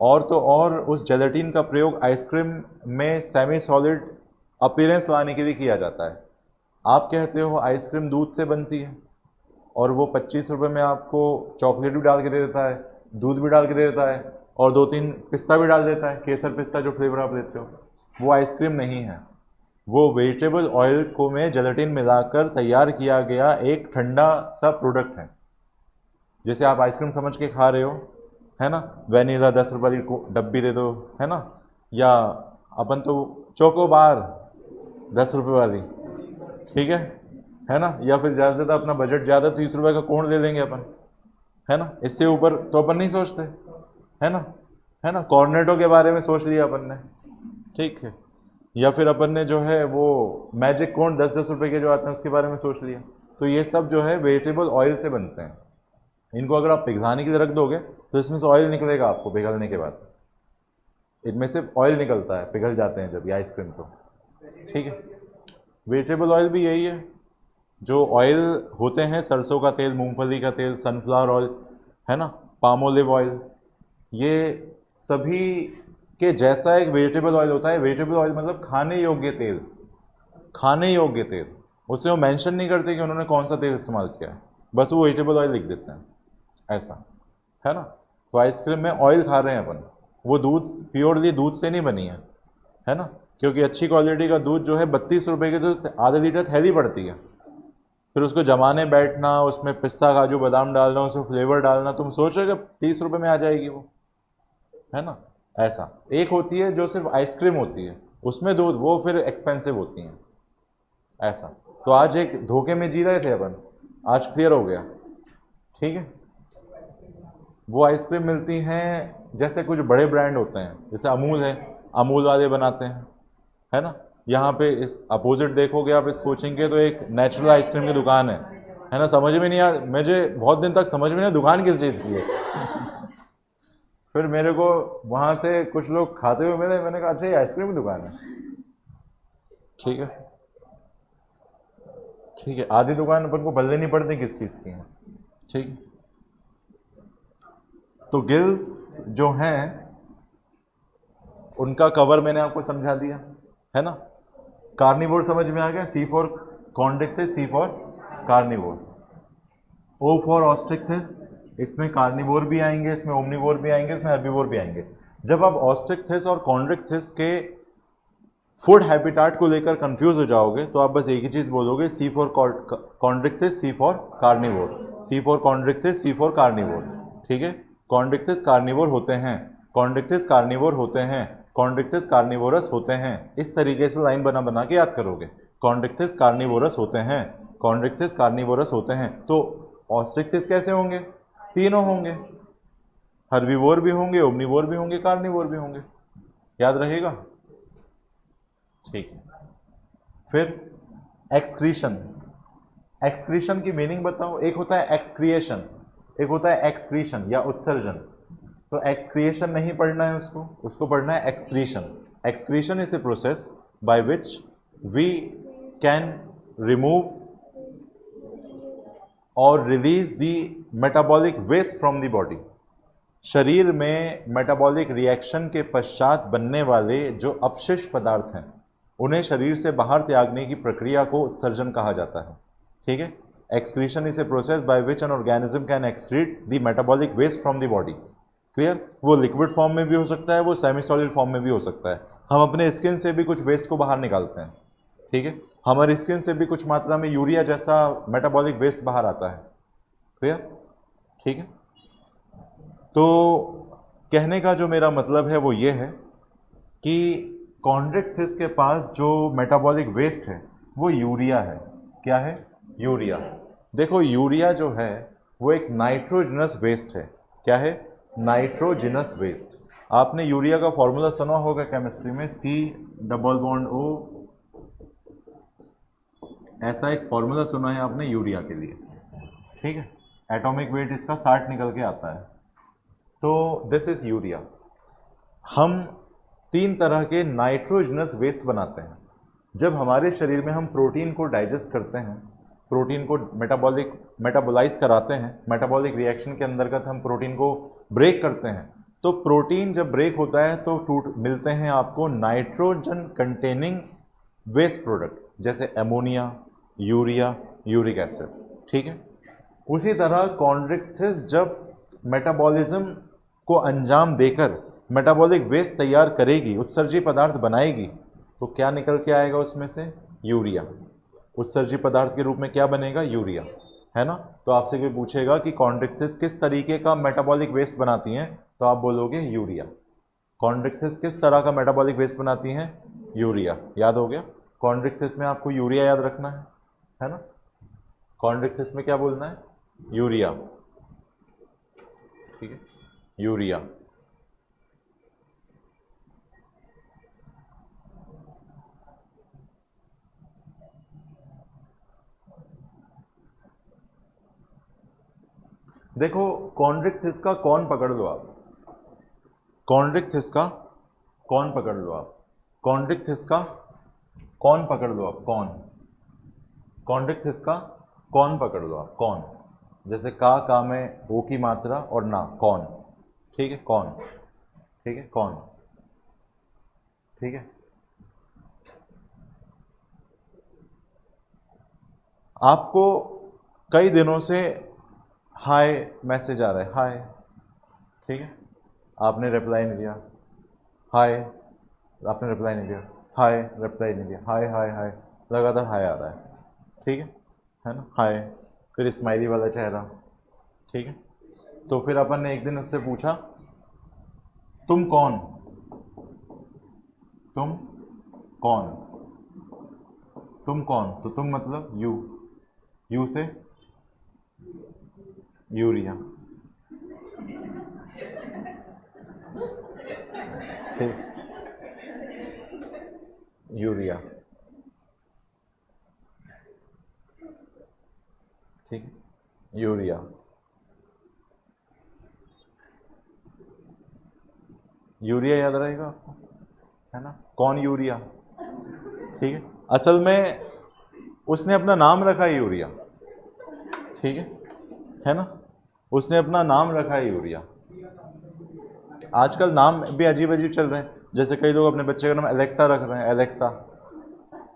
और तो और उस जेलेटिन का प्रयोग आइसक्रीम में सेमी सॉलिड अपीयरेंस लाने के लिए किया जाता है। आप कहते हो आइसक्रीम दूध से बनती है और वो 25 रुपये में आपको चॉकलेट भी डाल के दे देता है, दूध भी डाल के दे देता है और 2-3 पिस्ता भी डाल देता है, केसर पिस्ता जो फ्लेवर आप लेते हो। वो आइसक्रीम नहीं है, वो वेजिटेबल ऑयल को में जेलेटिन मिलाकर तैयार किया गया एक ठंडा सा प्रोडक्ट है। जैसे आप आइसक्रीम समझ के खा रहे हो, है ना, वेनिला 10 रुपये की डब्बी दे दो, है ना, या अपन तो चोकोबार 10 रुपये वाली, ठीक है ना, या फिर ज़्यादा से ज़्यादा अपना बजट ज़्यादा 30 रुपये का कोण ले लेंगे अपन, है ना, इससे ऊपर तो अपन नहीं सोचते, है ना, कॉर्नेटो के बारे में सोच लिया अपन ने, ठीक है, या फिर अपन ने जो है वो मैजिक कोण 10-10 रुपये के जो आते हैं उसके बारे में सोच लिया। तो ये सब जो है वेजिटेबल ऑयल से बनते हैं। इनको अगर आप पिघलाने के लिए रख दोगे तो इसमें से ऑयल निकलेगा आपको पिघलने के बाद, इनमें से ऑयल निकलता है, पिघल जाते हैं जब ये आइसक्रीम, तो ठीक है। वेजिटेबल ऑयल भी यही है, जो ऑयल होते हैं, सरसों का तेल, मूंगफली का तेल, सनफ्लावर ऑयल, है ना, पाम ऑलिव ऑयल, ये सभी के जैसा एक वेजिटेबल ऑयल होता है। वेजिटेबल ऑयल मतलब खाने योग्य तेल, खाने योग्य तेल। उससे वो मेंशन नहीं करते कि उन्होंने कौन सा तेल इस्तेमाल किया है, बस वो वेजिटेबल ऑयल लिख देते हैं, ऐसा, है ना। तो आइसक्रीम में ऑयल खा रहे हैं अपन, वो दूध प्योरली दूध से नहीं बनी है ना, क्योंकि अच्छी क्वालिटी का दूध जो है 32 रुपये की जो आधे लीटर थैली पड़ती है, फिर उसको जमाने बैठना, उसमें पिस्ता काजू बादाम डालना, उसमें फ्लेवर डालना, तुम सोच रहे हो कि 30 रुपये में आ जाएगी वो, है ना। ऐसा एक होती है जो सिर्फ आइसक्रीम होती है, उसमें दूध, वो फिर एक्सपेंसिव होती हैं, ऐसा। तो आज एक धोखे में जी रहे थे अपन, आज क्लियर हो गया, ठीक है। वो आइसक्रीम मिलती हैं जैसे कुछ बड़े ब्रांड होते हैं, जैसे अमूल है, अमूल वाले बनाते हैं, है ना। यहाँ पे इस अपोजिट देखोगे आप इस कोचिंग के, तो एक नेचुरल आइसक्रीम की दुकान है ना। समझ में नहीं आया, मुझे बहुत दिन तक समझ में नहीं दुकान किस चीज़ की है। फिर मेरे को वहाँ से कुछ लोग खाते हुए मैंने कहा अच्छा ये आइसक्रीम की दुकान है, ठीक है, ठीक है। आधी दुकान अपन को बदलनी नहीं पड़ती किस चीज़ की है, ठीक है। तो गिल्स जो हैं उनका कवर मैंने आपको समझा दिया, है ना। कार्निवोर समझ में आ गया, C for Chondrichthyes, C for carnivore, O for Osteichthyes, इसमें कार्निवोर भी आएंगे, इसमें ओमनिवोर भी आएंगे, इसमें हर्बीवोर भी आएंगे। जब आप ऑस्ट्रिक्थिस और कॉन्ड्रिक्थिस के फूड हैबिटाट को लेकर कंफ्यूज हो जाओगे तो आप बस एक ही चीज़ बोलोगे, C for Chondrichthyes, C for carnivore, C for Chondrichthyes, C for carnivore, ठीक है। कॉन्ड्रिक्थिस कार्निवोर होते हैं, कॉन्ड्रिक्थिस कार्निवोर होते हैं, कॉन्ड्रिक्थिस कार्निवोरस होते हैं। इस तरीके से लाइन बना बना के याद करोगे, कॉन्ड्रिक्थिस कार्निवोरस होते हैं, कॉन्ड्रिक्थिस कार्निवोरस होते हैं। तो ऑस्ट्रिक्थिस कैसे होंगे? तीनों होंगे, हर्बीवोर भी होंगे, ओमनिवोर भी होंगे, कार्निवोर भी होंगे, याद रहेगा, ठीक है। फिर एक्सक्रीशन, एक्सक्रीशन की मीनिंग बताओ। एक होता है एक्सक्रिएशन, एक होता है एक्सक्रीशन या उत्सर्जन। तो एक्सक्रिएशन नहीं पढ़ना है, उसको पढ़ना है excretion. excretion is a process by which we can remove or release the metabolic waste from the body। शरीर में मेटाबॉलिक रिएक्शन के पश्चात बनने वाले जो अपशिष्ट पदार्थ हैं उन्हें शरीर से बाहर त्यागने की प्रक्रिया को उत्सर्जन कहा जाता है। ठीक है, excretion is a process by which an organism can excrete the metabolic waste from the body. Clear? वो लिक्विड फॉर्म में भी हो सकता है, वो सेमी सॉलिड फॉर्म में भी हो सकता है। हम अपने स्किन से भी कुछ वेस्ट को बाहर निकालते हैं। ठीक है, हमारी स्किन से भी कुछ मात्रा में यूरिया जैसा मेटाबॉलिक वेस्ट बाहर आता है। क्लियर? ठीक है, तो कहने का जो मेरा मतलब है वो ये है कि कॉन्ड्रिक्थिस के पास जो मेटाबॉलिक वेस्ट है वो यूरिया है। क्या है? यूरिया। देखो, यूरिया जो है वो एक नाइट्रोजनस वेस्ट है। क्या है? Nitrogenous waste. आपने यूरिया का फॉर्मूला सुना होगा केमिस्ट्री में, C≡O। ऐसा एक फॉर्मूला सुना है आपने यूरिया के लिए। ठीक है, एटॉमिक वेट इसका 60 निकल के आता है। तो दिस इज यूरिया। हम 3 तरह के नाइट्रोजनस वेस्ट बनाते हैं। जब हमारे शरीर में हम प्रोटीन को डाइजेस्ट करते हैं, प्रोटीन को मेटाबोलाइज कराते हैं, मेटाबॉलिक रिएक्शन के अंतर्गत हम प्रोटीन को ब्रेक करते हैं, तो प्रोटीन जब ब्रेक होता है तो मिलते हैं आपको नाइट्रोजन कंटेनिंग वेस्ट प्रोडक्ट, जैसे एमोनिया, यूरिया, यूरिक एसिड। ठीक है, उसी तरह कॉन्ड्रिक्थिस जब मेटाबॉलिज्म को अंजाम देकर मेटाबॉलिक वेस्ट तैयार करेगी, उत्सर्जी पदार्थ बनाएगी, तो क्या निकल के आएगा उसमें से? यूरिया। उत्सर्जी पदार्थ के रूप में क्या बनेगा? यूरिया, है ना? तो आपसे कोई पूछेगा कि कॉन्ड्रिक्थिस किस तरीके का मेटाबॉलिक वेस्ट बनाती हैं, तो आप बोलोगे यूरिया। कॉन्ड्रिक्थिस किस तरह का मेटाबॉलिक वेस्ट बनाती हैं? यूरिया। याद हो गया? कॉन्ड्रिक्थिस में आपको यूरिया याद रखना है ना? कॉन्ड्रिक्थिस में क्या बोलना है? यूरिया। ठीक है, यूरिया। देखो, कॉन्ड्रिक्थिस का कौन पकड़ लो आप, कॉन्ड्रिक्थिस का कौन पकड़ लो आप, कॉन्ड्रिक्थिस का कौन पकड़ लो आप, कौन? कॉन्ड्रिक्थिस का कौन पकड़ लो आप, कौन? जैसे का में ओ की मात्रा और ना, कौन। ठीक है, कौन। ठीक है, कौन। ठीक है, आपको कई दिनों से हाय मैसेज आ रहा है, हाय। ठीक है, आपने रिप्लाई नहीं दिया, हाय, आपने रिप्लाई नहीं दिया, हाय, रिप्लाई नहीं दिया, हाय हाय हाय, लगातार हाय आ रहा है। ठीक है ना? हाय, फिर स्माइली वाला चेहरा। ठीक है, तो फिर अपन ने एक दिन उससे पूछा, तुम कौन? तुम कौन? तुम कौन? तो तुम मतलब यू, यू से यूरिया। ठीक, यूरिया। ठीक है, यूरिया। यूरिया याद रहेगा आपको, है ना? कौन? यूरिया। ठीक है, असल में उसने अपना नाम रखा है यूरिया। ठीक है ना? उसने अपना नाम रखा है यूरिया। आजकल नाम भी अजीब अजीब चल रहे हैं, जैसे कई लोग अपने बच्चे का नाम एलेक्सा रख रहे हैं, एलेक्सा,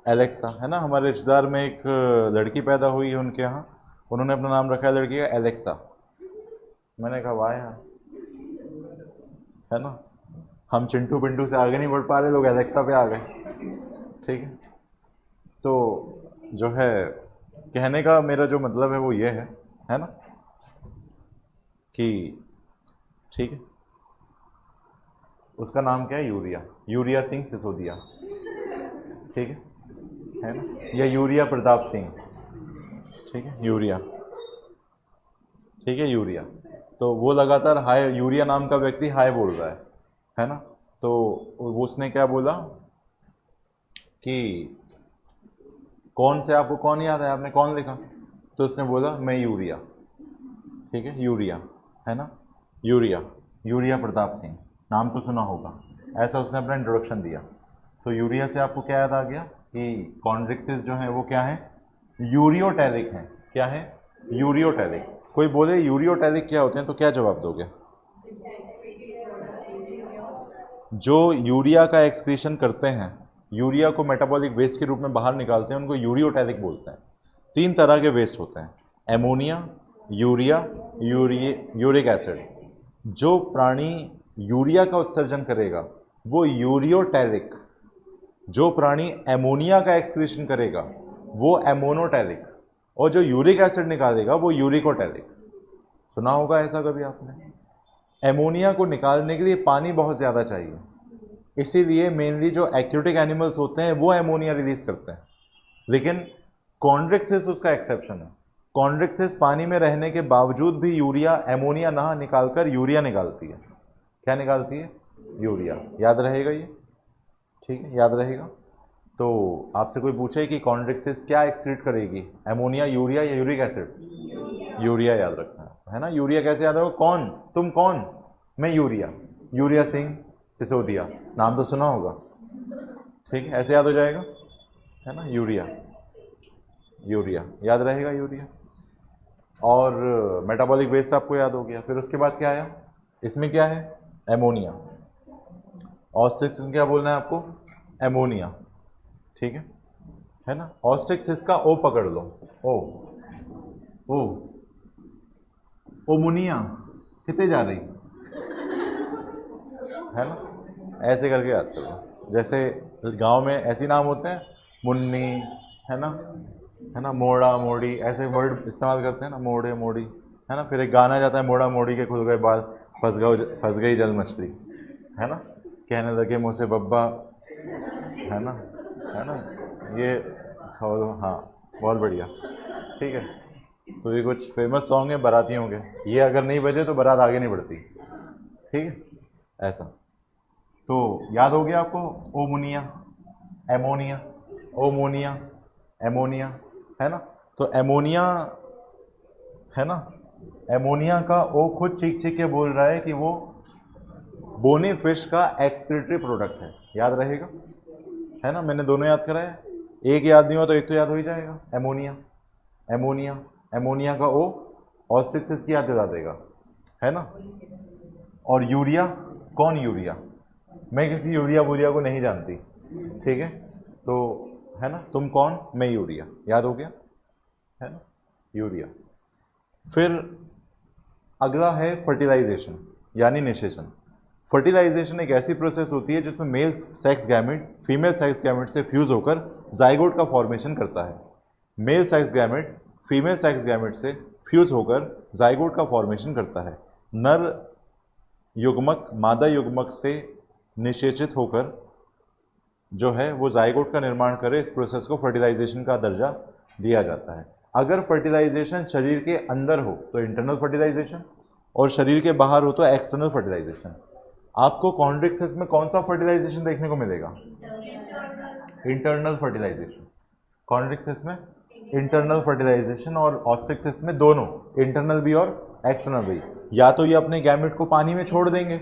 एलेक्सा, है ना? हमारे रिश्तेदार में एक लड़की पैदा हुई है उनके यहाँ, उन्होंने अपना नाम रखा है लड़की का एलेक्सा। मैंने कहा वाह यार, है ना? हम चिंटू पिंटू से आगे नहीं बढ़ पा रहे, लोग एलेक्सा पे आ गए। ठीक है, तो जो है कहने का मेरा जो मतलब है वो ये है ना, कि ठीक है, उसका नाम क्या है? Urea, urea Singh Sisodia. ठीक है ना? या यूरिया प्रताप सिंह। ठीक है, यूरिया। ठीक है, यूरिया। तो वो लगातार हाय, यूरिया नाम का व्यक्ति हाय बोल रहा है ना? तो वो उसने क्या बोला कि कौन से, आपको कौन याद है, आपने कौन लिखा? तो उसने बोला मैं यूरिया। ठीक है, यूरिया, है ना? यूरिया, यूरिया प्रताप सिंह, नाम तो सुना होगा। ऐसा उसने अपना इंट्रोडक्शन दिया। तो यूरिया से आपको क्या याद आ गया कि कॉन्ड्रिक्टिस जो है वो क्या है, यूरियोटैलिक है। क्या है, यूरियोटैलिक। कोई बोले यूरियोटैलिक क्या होते हैं तो क्या जवाब दोगे? जो यूरिया का एक्सक्रीशन करते हैं, यूरिया को मेटाबॉलिक वेस्ट के रूप में बाहर निकालते हैं, उनको यूरियोटैलिक बोलते हैं। 3 तरह के वेस्ट होते हैं, एमोनिया, यूरिया, यूरिक एसिड। जो प्राणी यूरिया का उत्सर्जन करेगा वो यूरियोटैलिक, जो प्राणी एमोनिया का एक्सक्रीशन करेगा वो एमोनोटैलिक, और जो यूरिक एसिड निकालेगा वो यूरिकोटैलिक। सुना होगा ऐसा कभी आपने? एमोनिया को निकालने के लिए पानी बहुत ज़्यादा चाहिए, इसीलिए मेनली जो एक्वेटिक एनिमल्स होते हैं वो एमोनिया रिलीज करते हैं। लेकिन कॉन्ड्रिक्थिस उसका एक्सेप्शन है। कॉन्ड्रिक्थिस पानी में रहने के बावजूद भी एमोनिया ना निकालकर यूरिया निकालती है। क्या निकालती है? यूरिया। याद रहेगा ये? ठीक है, याद रहेगा। तो आपसे कोई पूछे कि कॉन्ड्रिक्थिस क्या एक्सक्रीट करेगी, एमोनिया, यूरिया या यूरिक एसिड? यूरिया याद रखना है ना। यूरिया कैसे याद होगा? कौन? तुम कौन? मैं यूरिया। यूरिया सिंह सिसोदिया, नाम तो सुना होगा। ठीक है, ऐसे याद हो जाएगा, है ना। यूरिया, यूरिया याद रहेगा, यूरिया। और मेटाबॉलिक वेस्ट आपको याद हो गया। फिर उसके बाद क्या आया? इसमें क्या है? एमोनिया। ऑस्ट्रिक्स क्या बोलना है आपको? एमोनिया। ठीक है ना। ऑस्ट्रिक्स का ओ पकड़ लो, ओ ओमोनिया कितने जा रही है ना, ऐसे करके याद करो। जैसे गांव में ऐसे नाम होते हैं, मुन्नी, है ना, मोड़ा मोड़ी, ऐसे वर्ड इस्तेमाल करते हैं ना, मोड़े मोड़ी, है ना। फिर एक गाना जाता है, मोड़ा मोड़ी के खुल गए बाल, फंस गई जल मछली, है ना। कहने लगे मुझसे बब्बा, है ना, ये खाओ लो। हाँ, बहुत बढ़िया। ठीक है, तो ये कुछ फेमस सॉन्ग है बारातियों के, ये अगर नहीं बजे तो बारात आगे नहीं बढ़ती। ठीक है, ऐसा। तो याद हो गया आपको? ओमोनिया, एमोनिया, ओमोनिया, एमोनिया, है ना। तो एमोनिया, है ना, एमोनिया का ओ खुद चीख चीख के बोल रहा है कि वो बोनी फिश का एक्सक्रीटरी प्रोडक्ट है। याद रहेगा, है ना। मैंने दोनों याद कराया, एक याद नहीं हुआ तो एक तो याद हो ही जाएगा। एमोनिया, एमोनिया, एमोनिया का ओ ऑस्ट्रिक्स की याद दिला देगा, है ना। और यूरिया, कौन यूरिया? मैं किसी यूरिया वूरिया को नहीं जानती, ठीक है। तो है ना, तुम कौन? मैं यूरिया। याद हो गया, है ना, यूरिया। फिर अगला है फर्टिलाइजेशन यानी निषेचन। फर्टिलाइजेशन एक ऐसी प्रोसेस होती है जिसमें male sex gamete female sex gamete से फ्यूज होकर जाइगोट का फॉर्मेशन करता है। Male sex gamete female sex gamete से फ्यूज होकर जाइगोट का फॉर्मेशन करता है। नर युग्मक मादा युग्मक से निषेचित होकर जो है वो जाइगोट का निर्माण करे। इस प्रोसेस को फर्टिलाइजेशन का दर्जा दिया जाता है। अगर फर्टिलाइजेशन शरीर के अंदर हो तो इंटरनल फर्टिलाइजेशन, और शरीर के बाहर हो तो एक्सटर्नल फर्टिलाइजेशन। आपको कॉन्ड्रिक्थिस में कौन सा फर्टिलाइजेशन देखने को मिलेगा? Internal fertilisation. कॉन्ड्रिक्थिस में इंटरनल फर्टिलाइजेशन और ऑस्ट्रिक्थिस में दोनों, इंटरनल भी और एक्सटर्नल भी। या तो ये अपने गैमेट को पानी में छोड़ देंगे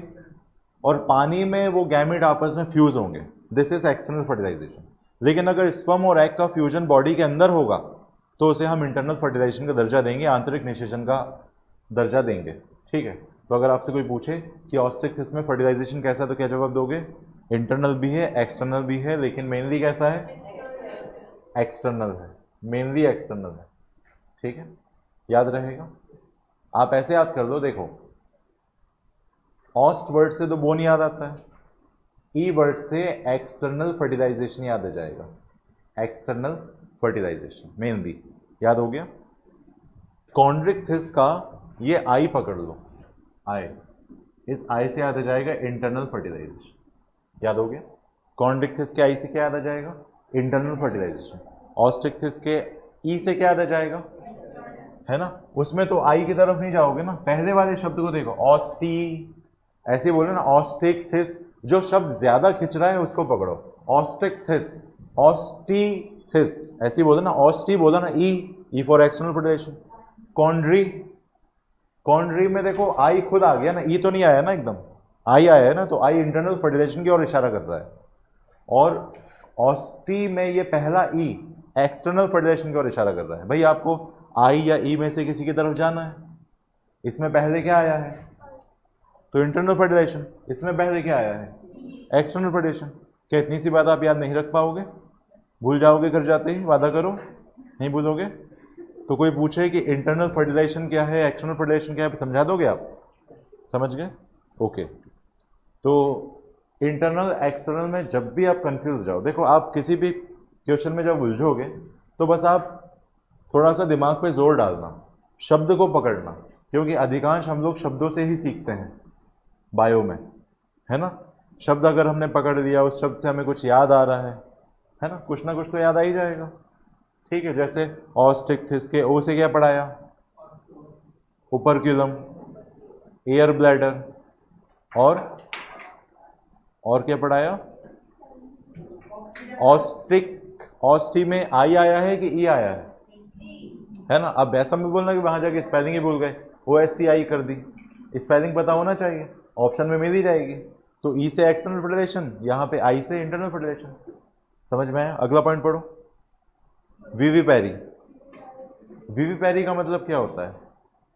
और पानी में वो गैमेट आपस में फ्यूज होंगे, दिस इज एक्सटर्नल फर्टिलाइजेशन। लेकिन अगर स्पर्म और एग का फ्यूजन बॉडी के अंदर होगा तो उसे हम इंटरनल फर्टिलाइजेशन का दर्जा देंगे, आंतरिक निषेचन का दर्जा देंगे। ठीक है, तो अगर आपसे कोई पूछे कि ऑस्ट्रिक्थिस में फर्टिलाइजेशन कैसा है तो क्या जवाब दोगे? इंटरनल भी है, एक्सटर्नल भी है, लेकिन मेनली कैसा है? एक्सटर्नल है, मेनली एक्सटर्नल है। ठीक है, याद रहेगा। आप ऐसे याद कर लो, देखो ऑस्ट वर्ड से तो बोन याद आता है, ई वर्ड से एक्सटर्नल फर्टिलाइजेशन याद आ जाएगा। एक्सटर्नल फर्टिलाइजेशन मेनली याद हो गया। कॉन्ड्रिक्थिस का ये आई पकड़ लो, आई, इस आई से याद आ जाएगा इंटरनल फर्टिलाइजेशन। याद हो गया। कॉन्ड्रिक्थिस के आई से क्या याद आ जाएगा? Internal fertilisation. ऑस्ट्रिक्थिस के ई से क्या याद आ जाएगा? है ना, उसमें तो आई की तरफ नहीं जाओगे ना, पहले वाले शब्द को देखो, ऑस्टी, ऐसे बोले ना, ऑस्ट्रिक्थिस। जो शब्द ज्यादा खिंच रहा है उसको पकड़ो, ऑस्ट्रिक्थिस, ऑस्टीथिस, ऐसे बोले ना, ऑस्टी बोला ना, ई फॉर एक्सटर्नल फर्टिलाइजेशन। कॉन्ड्री, कॉन्ड्री में देखो आई खुद आ गया ना, ई तो नहीं आया ना, एकदम आई आया है ना, तो आई इंटरनल फर्टिलाइजेशन की ओर इशारा कर रहा है। और ऑस्टी में ये पहला ई एक्सटर्नल फर्टिलाइजेशन की ओर इशारा कर रहा है। भाई आपको आई या ई में से किसी की तरफ जाना है। इसमें पहले क्या आया है? तो इंटरनल फर्टिलाइजेशन। इसमें पहले क्या आया है? External fertilisation. क्या इतनी सी बात आप याद नहीं रख पाओगे? भूल जाओगे घर जाते ही? वादा करो नहीं भूलोगे। तो कोई पूछे कि इंटरनल फर्टिलाइजेशन क्या है, एक्सटर्नल फर्टिलाइजेशन क्या है, समझा दोगे आप? समझ गए? ओके। तो इंटरनल एक्सटर्नल में जब भी आप कंफ्यूज जाओ, देखो आप किसी भी क्वेश्चन में जब उलझोगे तो बस आप थोड़ा सा दिमाग पे जोर डालना, शब्द को पकड़ना, क्योंकि अधिकांश हम लोग शब्दों से ही सीखते हैं बायो में, है ना। शब्द अगर हमने पकड़ लिया, उस शब्द से हमें कुछ याद आ रहा है ना, कुछ ना कुछ तो याद आ ही जाएगा। ठीक है, जैसे ऑस्टिक्थिस के ओ से क्या पढ़ाया? ओपर्क्यूलम, एयर ब्लैडर, और क्या पढ़ाया? ऑस्टिक। ऑस्टी में आई आया है कि ई आया है ना। अब ऐसा में बोलना कि वहां जाके स्पेलिंग ही भूल गए, OSTI कर दी। स्पेलिंग पता होना चाहिए, ऑप्शन में मिल ही जाएगी। तो ई से एक्सटर्नल फर्टिलाइजेशन, यहाँ पे आई से इंटरनल फर्टिलाइजेशन। समझ में आया? अगला पॉइंट पढ़ो। विविपैरी। विविपैरी का मतलब क्या होता है?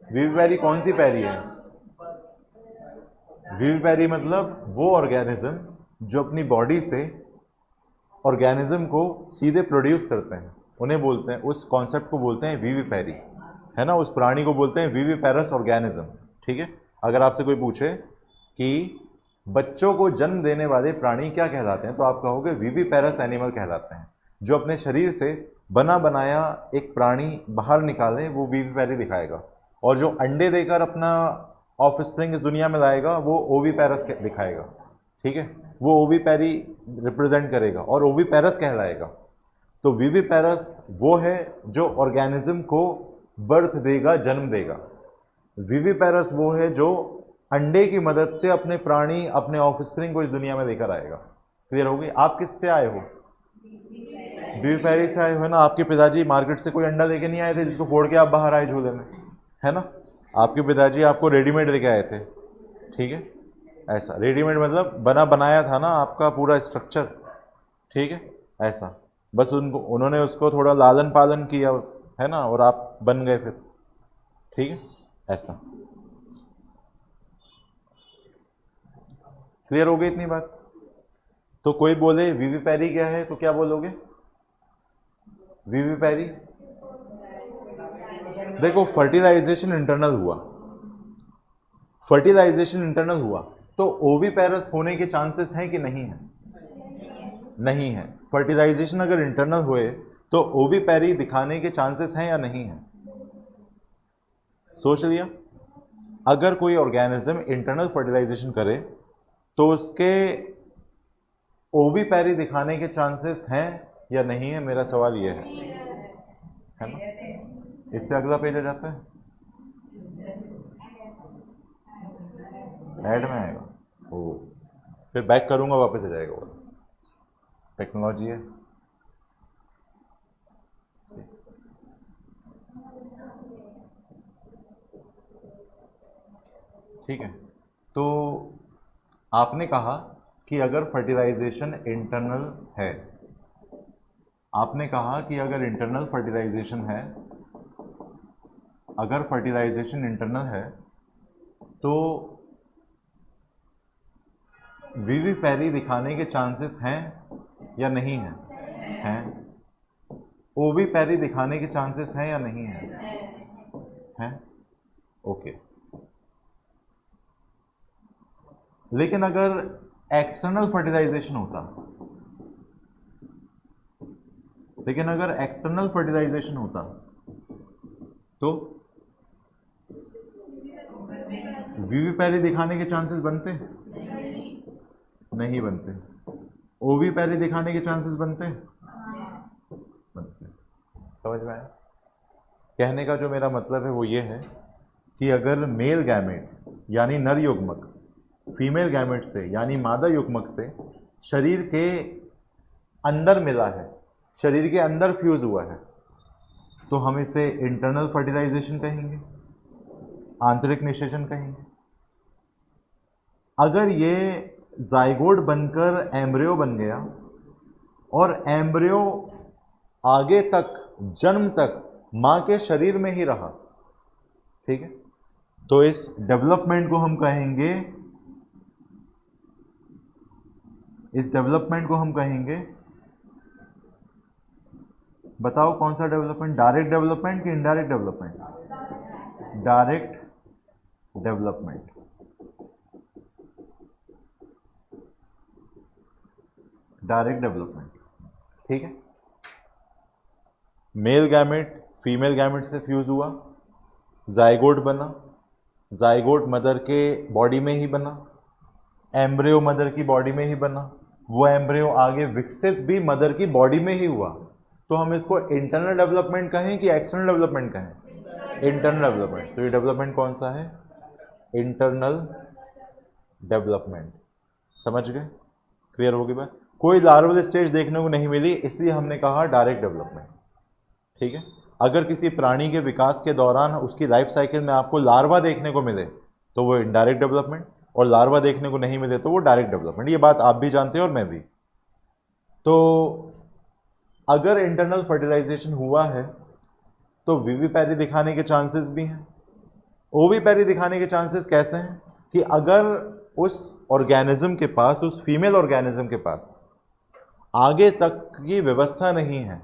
विविपैरी कौन सी पैरी है? विविपैरी मतलब वो ऑर्गेनिज्म जो अपनी बॉडी से ऑर्गेनिज्म को सीधे प्रोड्यूस करते हैं, उन्हें बोलते हैं, उस कॉन्सेप्ट को बोलते हैं विविपैरी, है ना। उस प्राणी को बोलते हैं विविपैरस ऑर्गेनिज्म। ठीक है। अगर आपसे कोई पूछे कि बच्चों को जन्म देने वाले प्राणी क्या कहलाते हैं, तो आप कहोगे विविपैरस एनिमल कहलाते हैं। जो अपने शरीर से बना बनाया एक प्राणी बाहर निकाले वो विविपैरी दिखाएगा, और जो अंडे देकर अपना ऑफस्प्रिंग इस दुनिया में लाएगा वो ओविपैरस दिखाएगा। ठीक है, वो ओविपैरी रिप्रेजेंट करेगा और ओविपैरस कहलाएगा। तो विविपैरस वो है जो ऑर्गेनिज्म को बर्थ देगा, जन्म देगा। विविपैरस वो है जो अंडे की मदद से अपने प्राणी, अपने ऑफस्प्रिंग को इस दुनिया में लेकर आएगा। क्लियर होगी? आप किससे आए हो? विविपैरी से आए हो ना। आपके पिताजी मार्केट से कोई अंडा लेके नहीं आए थे जिसको फोड़ के आप बाहर आए झूले में, है ना। आपके पिताजी आपको रेडीमेड लेके आए थे। ठीक है, ऐसा रेडीमेड मतलब बना बनाया था ना आपका पूरा स्ट्रक्चर। ठीक है, ऐसा बस उन्होंने उसको थोड़ा लालन पालन किया है ना, और आप बन गए फिर। ठीक है, ऐसा। क्लियर हो गई इतनी बात? तो कोई बोले विविपैरी क्या है तो क्या बोलोगे? विविपैरी, देखो फर्टिलाइजेशन इंटरनल हुआ, फर्टिलाइजेशन इंटरनल हुआ, तो ओविपैरस होने के चांसेस हैं कि नहीं है? नहीं है। फर्टिलाइजेशन अगर इंटरनल हुए तो ओविपैरी दिखाने के चांसेस हैं या नहीं है? सोच लिया। अगर कोई ऑर्गेनिज्म इंटरनल फर्टिलाइजेशन करे तो उसके ओविपैरी दिखाने के चांसेस हैं या नहीं है? मेरा सवाल यह है ना। इससे अगला पेज आ जाता है, ऐड में आएगा। ओ, फिर बैक करूंगा वापस आ जाएगा वो। टेक्नोलॉजी है। ठीक है, तो आपने कहा कि अगर फर्टिलाइजेशन इंटरनल है, आपने कहा कि अगर इंटरनल फर्टिलाइजेशन है, अगर फर्टिलाइजेशन इंटरनल है तो विविपैरी दिखाने के चांसेस हैं या नहीं है? हैं। ओविपैरी दिखाने के चांसेस हैं या नहीं है? हैं। ओके। लेकिन अगर एक्सटर्नल फर्टिलाइजेशन होता, लेकिन अगर एक्सटर्नल फर्टिलाइजेशन होता तो विविपैरी दिखाने के चांसेस बनते? नहीं बनते। ओविपैरी दिखाने के चांसेस बनते? बनते। समझ में आया? कहने का जो मेरा मतलब है वो ये है कि अगर मेल गैमेट यानी नर युग्मक फीमेल गैमेट से यानी मादा युग्मक से शरीर के अंदर मिला है, शरीर के अंदर फ्यूज हुआ है, तो हम इसे इंटरनल फर्टिलाइजेशन कहेंगे, आंतरिक निषेचन कहेंगे। अगर ये जाइगोट बनकर एम्ब्रियो बन गया और एम्ब्रियो आगे तक, जन्म तक मां के शरीर में ही रहा। ठीक है, तो इस डेवलपमेंट को हम कहेंगे, इस डेवलपमेंट को हम कहेंगे, बताओ कौन सा डेवलपमेंट, डायरेक्ट डेवलपमेंट कि indirect development? Direct development. Direct development. ठीक है, मेल गैमेट फीमेल गैमेट से फ्यूज हुआ, जाइगोट बना, जाइगोट मदर के बॉडी में ही बना, एम्ब्रियो मदर की बॉडी में ही बना, वो एम्ब्रियो आगे विकसित भी मदर की बॉडी में ही हुआ। तो हम इसको इंटरनल डेवलपमेंट कहें कि एक्सटर्नल डेवलपमेंट कहें? Internal development. तो ये डेवलपमेंट कौन सा है? Internal development. समझ गए? क्लियर होगी बात? कोई लार्वल स्टेज देखने को नहीं मिली, इसलिए हमने कहा डायरेक्ट डेवलपमेंट। ठीक है, अगर किसी प्राणी के विकास के दौरान उसकी लाइफ साइकिल में आपको लार्वा देखने को मिले तो वो इनडायरेक्ट डेवलपमेंट, और लार्वा देखने को नहीं मिले तो वो डायरेक्ट डेवलपमेंट। ये बात आप भी जानते हैं और मैं भी। तो अगर इंटरनल फर्टिलाइजेशन हुआ है तो विविपैरी दिखाने के चांसेस भी हैं। ओविपैरी दिखाने के चांसेस कैसे हैं? कि अगर उस ऑर्गेनिज्म के पास, उस फीमेल ऑर्गेनिज्म के पास आगे तक की व्यवस्था नहीं है,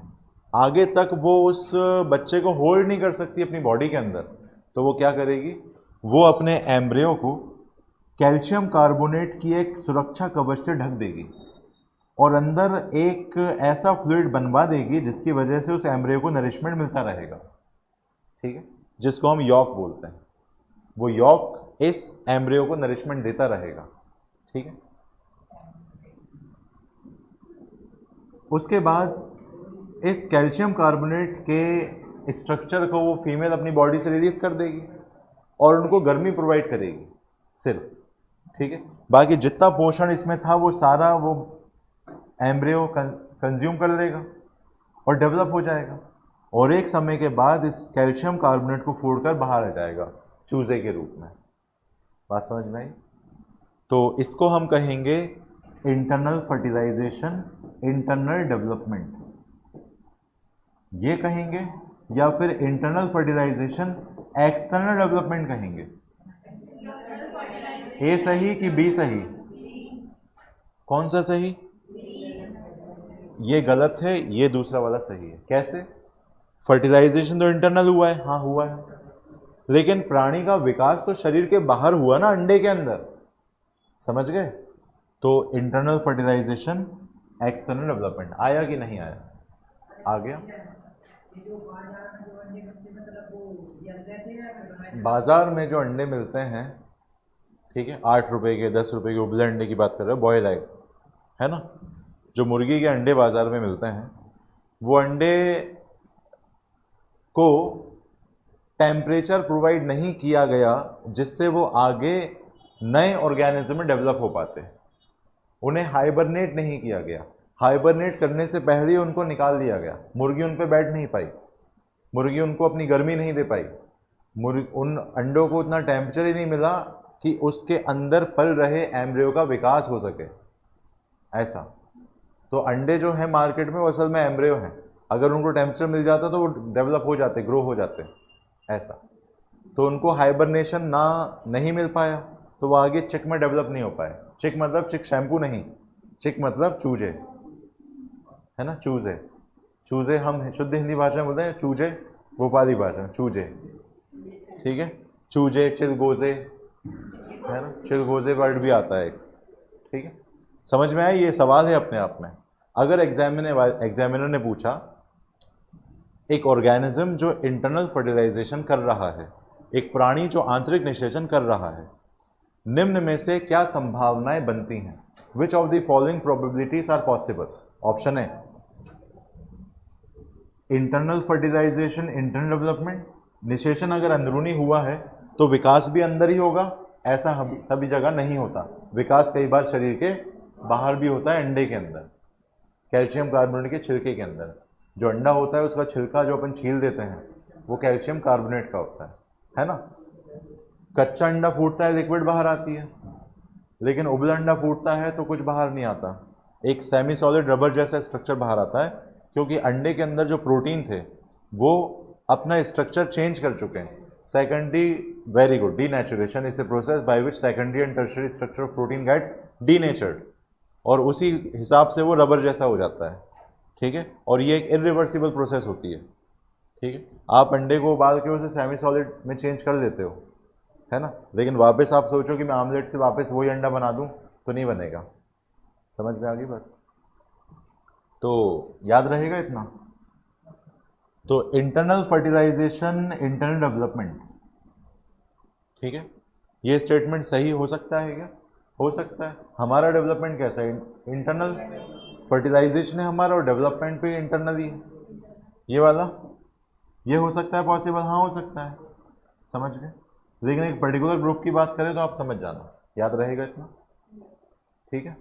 आगे तक वो उस बच्चे को होल्ड नहीं कर सकती अपनी बॉडी के अंदर, तो वो क्या करेगी? वो अपने एम्ब्रियो को कैल्शियम कार्बोनेट की एक सुरक्षा कवच से ढक देगी और अंदर एक ऐसा फ्लूइड बनवा देगी जिसकी वजह से उस एम्ब्रियो को नरिशमेंट मिलता रहेगा। ठीक है, जिसको हम यॉक बोलते हैं। वो यॉक इस एम्ब्रियो को नरिशमेंट देता रहेगा। ठीक है, उसके बाद इस कैल्शियम कार्बोनेट के स्ट्रक्चर को वो फीमेल अपनी बॉडी से रिलीज कर देगी और उनको गर्मी प्रोवाइड करेगी सिर्फ। ठीक है, बाकी जितना पोषण इसमें था वो सारा वो एम्ब्रियो कंज्यूम कर लेगा और डेवलप हो जाएगा, और एक समय के बाद इस कैल्शियम कार्बोनेट को फोड़कर बाहर आ जाएगा चूजे के रूप में। बात समझ में आई? तो इसको हम कहेंगे इंटरनल फर्टिलाइजेशन, इंटरनल डेवलपमेंट, ये कहेंगे, या फिर इंटरनल फर्टिलाइजेशन एक्सटर्नल डेवलपमेंट कहेंगे। ए सही कि बी सही? कौन सा सही? ये गलत है, ये दूसरा वाला सही है। कैसे? फर्टिलाइजेशन तो इंटरनल हुआ है, हाँ हुआ है, लेकिन प्राणी का विकास तो शरीर के बाहर हुआ ना, अंडे के अंदर। समझ गए? तो इंटरनल फर्टिलाइजेशन, एक्सटर्नल डेवलपमेंट। आया कि नहीं आया? आ गया। बाजार में जो अंडे मिलते हैं, ठीक है, 8 रुपए के, 10 रुपए के उबले अंडे की बात कर रहे हो, बॉयल एग, है ना? जो मुर्गी के अंडे बाजार में मिलते हैं, वो अंडे को टेम्परेचर प्रोवाइड नहीं किया गया जिससे वो आगे नए ऑर्गेनिज्म में डेवलप हो पाते। उन्हें हाइबरनेट नहीं किया गया। हाइबरनेट करने से पहले ही उनको निकाल दिया गया। मुर्गी उन पे बैठ नहीं पाई, मुर्गी उनको अपनी गर्मी नहीं दे पाई, उन अंडों को उतना टेम्परेचर ही नहीं मिला कि उसके अंदर पल रहे एम्ब्रियो का विकास हो सके। ऐसा तो अंडे जो हैं मार्केट में वो असल में एम्ब्रियो हैं। अगर उनको टेम्परेचर मिल जाता तो वो डेवलप हो जाते, ग्रो हो जाते। ऐसा तो उनको हाइबरनेशन ना नहीं मिल पाया तो वो आगे चिक में डेवलप नहीं हो पाए। चिक मतलब चिक शैम्पू नहीं, चिक मतलब चूजे, है ना? चूजे, चूजे हम शुद्ध हिंदी भाषा में बोलते हैं, चूजे भोपाली भाषा में चूजे। ठीक है, चूजे, चिलगोजे, है ना? चिलगोजे वर्ड भी आता है एक। ठीक है, समझ में आया? ये सवाल है अपने आप में। अगर एग्जामिनर ने पूछा एक ऑर्गेनिज्म जो इंटरनल फर्टिलाइजेशन कर रहा है, एक प्राणी जो आंतरिक निषेचन कर रहा है, निम्न में से क्या संभावनाएं बनती हैं? Which of the following probabilities are possible? Option है इंटरनल फर्टिलाइजेशन, इंटरनल डेवलपमेंट। निषेचन अगर अंदरूनी हुआ है तो विकास भी अंदर ही होगा, ऐसा सभी जगह नहीं होता। विकास कई बार शरीर के बाहर भी होता है, अंडे के अंदर, कैल्शियम कार्बोनेट के छिलके के अंदर। जो अंडा होता है उसका छिलका जो अपन छील देते हैं वो कैल्शियम कार्बोनेट का होता है ना? कच्चा अंडा फूटता है, लिक्विड बाहर आती है, लेकिन उबला अंडा फूटता है तो कुछ बाहर नहीं आता, एक सेमी सॉलिड रबर जैसा स्ट्रक्चर बाहर आता है, क्योंकि अंडे के अंदर जो प्रोटीन थे वो अपना स्ट्रक्चर चेंज कर चुके हैं। Secondary, very good, denaturation is a process by which secondary and tertiary structure of protein get denatured, और उसी हिसाब से वो रबर जैसा हो जाता है। ठीक है, और ये एक इरिवर्सिबल प्रोसेस होती है। ठीक है, आप अंडे को उबाल के उसे सेमी सॉलिड में चेंज कर देते हो, है ना, लेकिन वापस आप सोचो कि मैं आमलेट से वापस वही अंडा बना दूं तो नहीं बनेगा। समझ में आ गई बात? तो याद रहेगा इतना। तो इंटरनल फर्टिलाइजेशन, इंटरनल डेवलपमेंट, ठीक है, ये स्टेटमेंट सही हो सकता है क्या? हो सकता है। हमारा डेवलपमेंट कैसा है? इंटरनल फर्टिलाइजेशन है हमारा, और डेवलपमेंट भी इंटरनल ही है। ये वाला, ये हो सकता है पॉसिबल? हाँ हो सकता है। समझ गए? लेकिन एक पर्टिकुलर ग्रुप की बात करें तो आप समझ जाना, याद रहेगा इतना। ठीक है,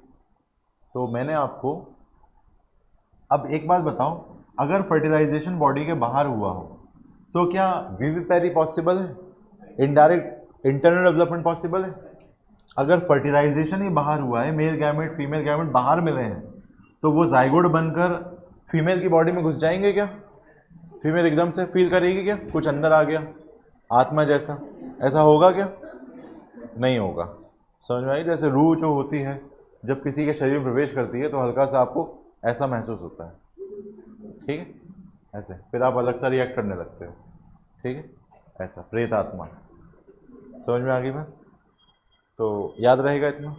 तो मैंने आपको, अब एक बात बताओ, अगर फर्टिलाइजेशन बॉडी के बाहर हुआ हो तो क्या विविपेरी पॉसिबल है? इनडायरेक्ट इंटरनल डेवलपमेंट पॉसिबल है? अगर फर्टिलाइजेशन ही बाहर हुआ है, मेल गैमेट फीमेल गैमेट बाहर मिले हैं, तो वो जाइगोट बनकर फीमेल की बॉडी में घुस जाएंगे क्या? फीमेल एकदम से फील करेगी क्या कुछ अंदर आ गया, आत्मा जैसा? ऐसा होगा क्या? नहीं होगा। समझ में आई? जैसे रूह जो होती है जब किसी के शरीर में प्रवेश करती है तो हल्का सा आपको ऐसा महसूस होता है। ठीक है, ऐसे फिर आप अलग सा रिएक्ट करने लगते हो। ठीक है, ऐसा प्रेत आत्मा। समझ में आ गई बात? तो याद रहेगा इतना,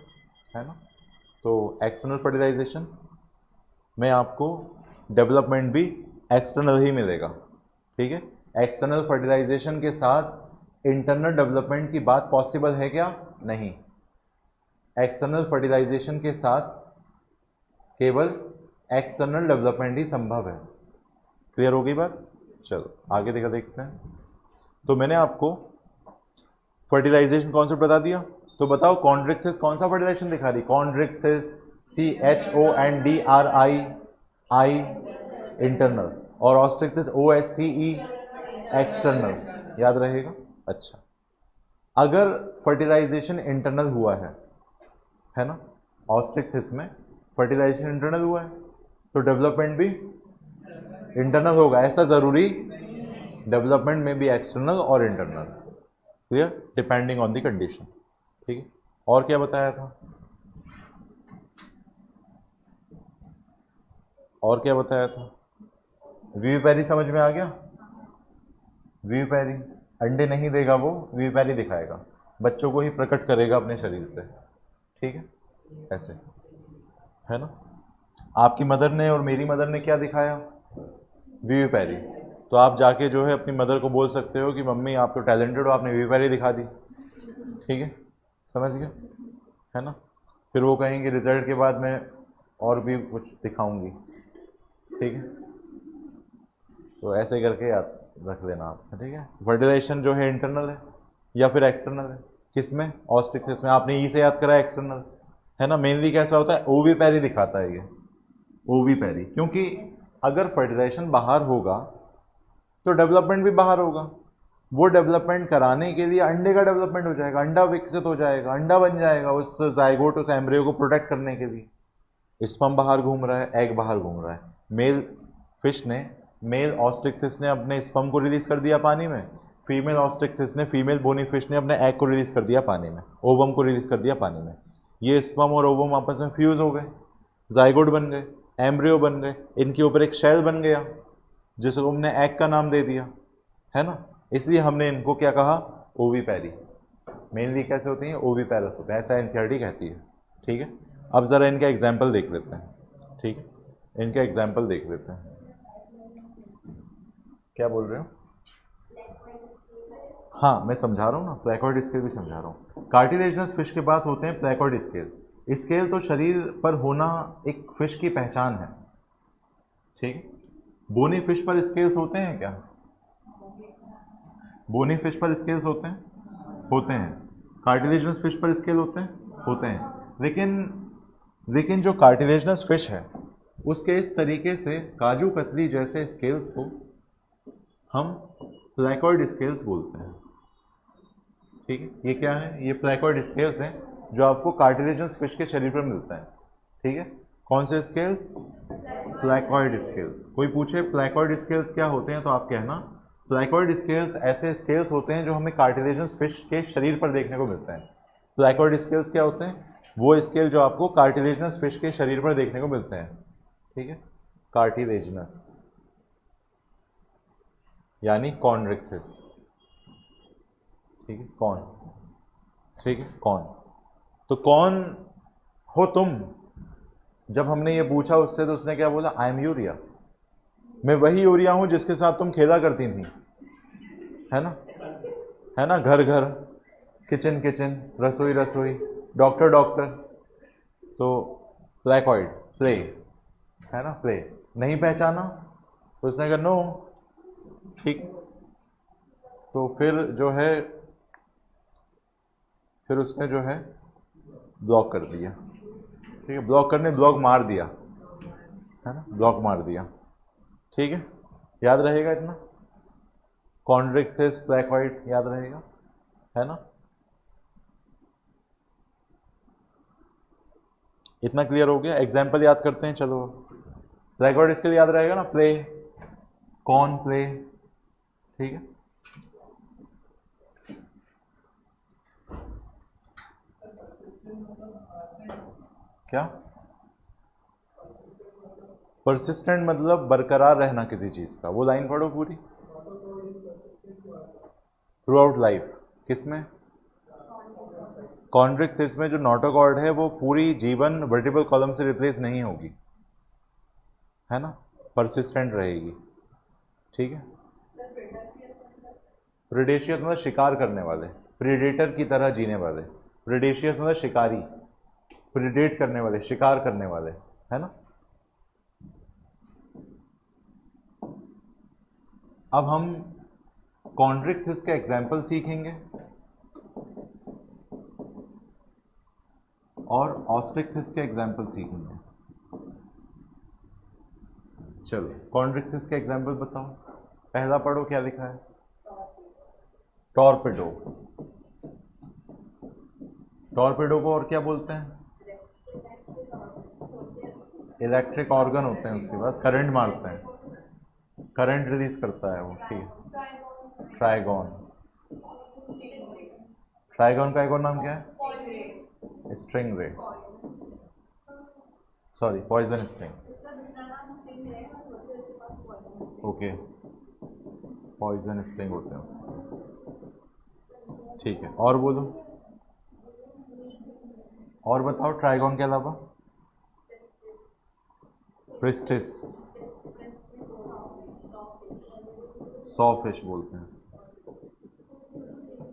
है ना। तो एक्सटर्नल फर्टिलाइजेशन में आपको डेवलपमेंट भी एक्सटर्नल ही मिलेगा। ठीक है, एक्सटर्नल फर्टिलाइजेशन के साथ इंटरनल डेवलपमेंट की बात पॉसिबल है क्या? नहीं। एक्सटर्नल फर्टिलाइजेशन के साथ केवल एक्सटर्नल डेवलपमेंट ही संभव है। क्लियर हो गई बात? चलो आगे देखते हैं। तो मैंने आपको फर्टिलाइजेशन कॉन्सेप्ट बता दिया, तो बताओ कॉन्ड्रिक्थिस कौन सा फर्टिलाइजेशन दिखा रही? कॉन्ड्रिक्थिस CHONDRI इंटरनल, और ऑस्ट्रिक्थिस OSTE एक्सटर्नल। याद रहेगा? अच्छा, अगर फर्टिलाइजेशन इंटरनल हुआ है ना, ऑस्ट्रिक्थिस में फर्टिलाइजेशन इंटरनल हुआ है तो डेवलपमेंट भी इंटरनल होगा। ऐसा जरूरी? डेवलपमेंट में भी एक्सटर्नल और internal. Clear? Depending on the condition. ठीक है, और क्या बताया था? और क्या बताया था? विविपेरी समझ में आ गया? विविपेरी अंडे नहीं देगा, वो विविपेरी दिखाएगा, बच्चों को ही प्रकट करेगा अपने शरीर से। ठीक है, ऐसे, है ना। आपकी मदर ने और मेरी मदर ने क्या दिखाया? विविपेरी। तो आप जाके जो है अपनी मदर को बोल सकते हो कि मम्मी आप तो टैलेंटेड हो, आपने विविपेरी दिखा दी। ठीक है, समझ गए, है ना। फिर वो कहेंगे रिजल्ट के बाद मैं और भी कुछ दिखाऊंगी। ठीक है, तो ऐसे करके याद रख लेना आप। ठीक है, फर्टिलाइजेशन जो है इंटरनल है या फिर एक्सटर्नल है? किसमें? ऑस्ट्रिक्थिस में। आपने ई से याद करा एक्सटर्नल, है ना। मेनली कैसा होता है? ओविपेरी दिखाता है ये, ओविपेरी, क्योंकि अगर फर्टिलाइजेशन बाहर होगा तो डेवलपमेंट भी बाहर होगा। वो डेवलपमेंट कराने के लिए अंडे का डेवलपमेंट हो जाएगा, अंडा विकसित हो जाएगा, अंडा बन जाएगा उस जाइगोट, उस एम्ब्रियो को प्रोटेक्ट करने के लिए। स्पर्म बाहर घूम रहा है, एग बाहर घूम रहा है। मेल फिश ने, मेल ऑस्ट्रिक्थिस ने अपने स्पर्म को रिलीज कर दिया पानी में, फीमेल ऑस्ट्रिक्थिस ने, फीमेल बोनी फिश ने अपने एग को रिलीज कर दिया पानी में, ओवम को रिलीज कर दिया पानी में। ये स्पर्म और ओवम आपस में फ्यूज हो गए, जाइगोट बन गए, एम्ब्रियो बन गए, इनके ऊपर एक शेल बन गया जिसको हमने एग का नाम दे दिया, है ना। इसलिए हमने इनको क्या कहा? ओविपेरी। मेनली कैसे होती हैं? ओविपेरस होते हैं, ऐसा एनसीईआरटी कहती है। ठीक है, अब ज़रा इनका एग्जाम्पल देख लेते हैं। ठीक है, इनका एग्जाम्पल देख लेते हैं। क्या बोल रहे हो? हाँ मैं समझा रहा हूँ ना, प्लेकॉइड स्केल भी समझा रहा हूँ। कार्टिलेजिनस फिश के बाद होते हैं प्लेकॉइड स्केल। स्केल तो शरीर पर होना एक फिश की पहचान है। ठीक है, बोनी फिश पर स्केल्स होते हैं क्या? बोनी फिश पर स्केल्स होते हैं? होते हैं। कार्टिलेजिनस फिश पर स्केल होते हैं? होते हैं। लेकिन जो कार्टिलेजिनस फिश है उसके इस तरीके से काजू कतली जैसे स्केल्स को हम प्लेकॉइड स्केल्स बोलते हैं। ठीक है, ये क्या है? ये प्लेकॉइड स्केल्स हैं जो आपको कार्टिलेजिनस फिश के शरीर पर मिलता है। ठीक है, कौन से स्केल्स? प्लैकॉइड स्केल्स। कोई पूछे प्लैकॉइड स्केल्स क्या होते हैं तो आप कहना प्लैकॉइड स्केल्स ऐसे स्केल्स होते हैं जो हमें कार्टिलेजिनस फिश के शरीर पर देखने को मिलते हैं। प्लैकॉइड स्केल्स क्या होते हैं? वो स्केल जो आपको कार्टिलेजिनस फिश के शरीर पर देखने को मिलते हैं। ठीक है, कार्टिलेजिनस यानी कॉन्ड्रिक्थिस। ठीक है, कौन? ठीक है, कौन? तो कौन हो तुम? जब हमने ये पूछा उससे तो उसने क्या बोला? I am urea. मैं वही यूरिया हूं जिसके साथ तुम खेला करती थी, है ना? है ना? घर घर, किचन किचन, रसोई रसोई, डॉक्टर डॉक्टर। तो प्लैकॉइड, प्ले, है ना? प्ले। नहीं पहचाना तो उसने कहा नो। ठीक, तो फिर जो है, फिर उसने जो है ब्लॉक कर दिया। ठीक है, ब्लॉक करने, ब्लॉक मार दिया, है ना? ब्लॉक मार दिया। ठीक है, याद रहेगा इतना? कॉन्ड्रिक्थिस, प्लैकॉइड, याद रहेगा, है ना? इतना क्लियर हो गया? एग्जाम्पल याद करते हैं, चलो। प्लैकॉइड इसके लिए याद रहेगा ना? प्ले, कौन, प्ले। ठीक है, क्या? परसिस्टेंट मतलब बरकरार रहना किसी चीज का। वो लाइन पढ़ो पूरी। थ्रू आउट लाइफ, किसमें? कॉन्ड्रिक्थिस में जो नोटोकॉर्ड है वो पूरी जीवन वर्टिब्रल कॉलम से रिप्लेस नहीं होगी, है ना? परसिस्टेंट रहेगी। ठीक है, प्रेडेशियस मतलब शिकार करने वाले, प्रीडेटर की तरह जीने वाले। प्रेडेशियस मतलब शिकारी, प्रीडेट करने वाले, शिकार करने वाले, है ना? अब हम कॉन्ड्रिक्थिस के एग्जाम्पल सीखेंगे और ऑस्ट्रिक्थिस के एग्जाम्पल सीखेंगे। चलो, कॉन्ड्रिक्थिस के एग्जाम्पल बताओ। पहला पढ़ो, क्या लिखा है? टॉर्पेडो। टॉर्पेडो को और क्या बोलते हैं? इलेक्ट्रिक ऑर्गन होते हैं उसके पास, करंट मारते हैं, करंट रिलीज करता है वो। ठीक है, ट्राइगॉन। ट्राइगॉन का एक और नाम क्या है? String ray, sorry, poison string. Okay, poison string होते हैं उसके पास। ठीक है, और बोलो, और बताओ ट्राइगॉन के अलावा। प्रिस्टिस, सॉ फिश बोलते हैं।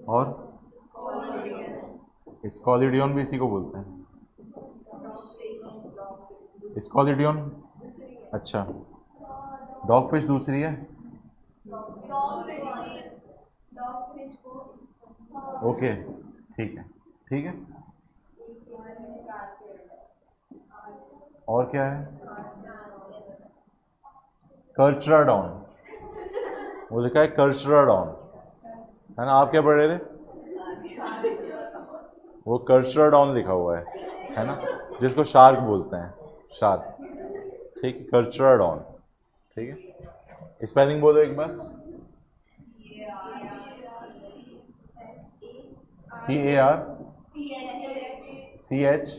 और स्कॉलिडियन भी इसी को बोलते हैं। स्कॉलिडियन, अच्छा, डॉग फिश दूसरी है। ओके, ठीक है, ठीक है। और क्या है? कर्चराडॉन, वो लिखा है कर्चराडॉन, है ना? आप क्या पढ़ रहे थे? वो कर्चराडॉन लिखा हुआ है ना? जिसको शार्क बोलते हैं, शार्क। ठीक है, कर्चराडॉन। ठीक है, स्पेलिंग बोलो एक बार। CAR CH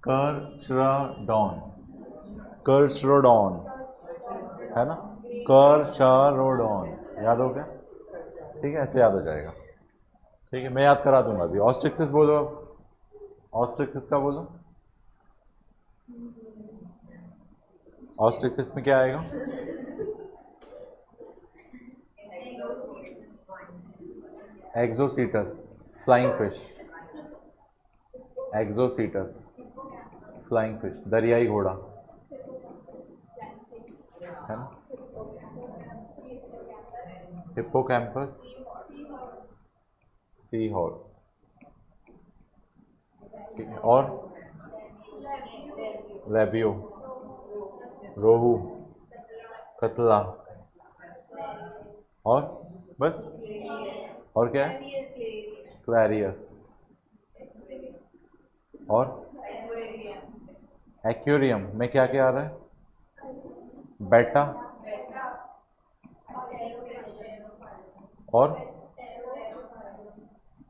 कर्चराडॉन, कर्चराडॉन, है ना? कर्चराडॉन, याद हो गया? ठीक है, ऐसे याद हो जाएगा। ठीक है, मैं याद करा दूंगा अभी। ऑस्ट्रिक्थिस बोलो अब। ऑस्ट्रिक्थिस का बोलो। ऑस्ट्रिक्थिस में क्या आएगा? एक्सोसीटस, फ्लाइंग फिश। एक्सोसीटस, फ्लाइंग फिश, दरियाई घोड़ा, है ना? Hippocampus, sea horse. ठीक है, और लेबियो, रोहू, कतला, और बस? और क्या है? क्लैरियस, और एक्वेरियम में क्या क्या आ रहा है? बेटा और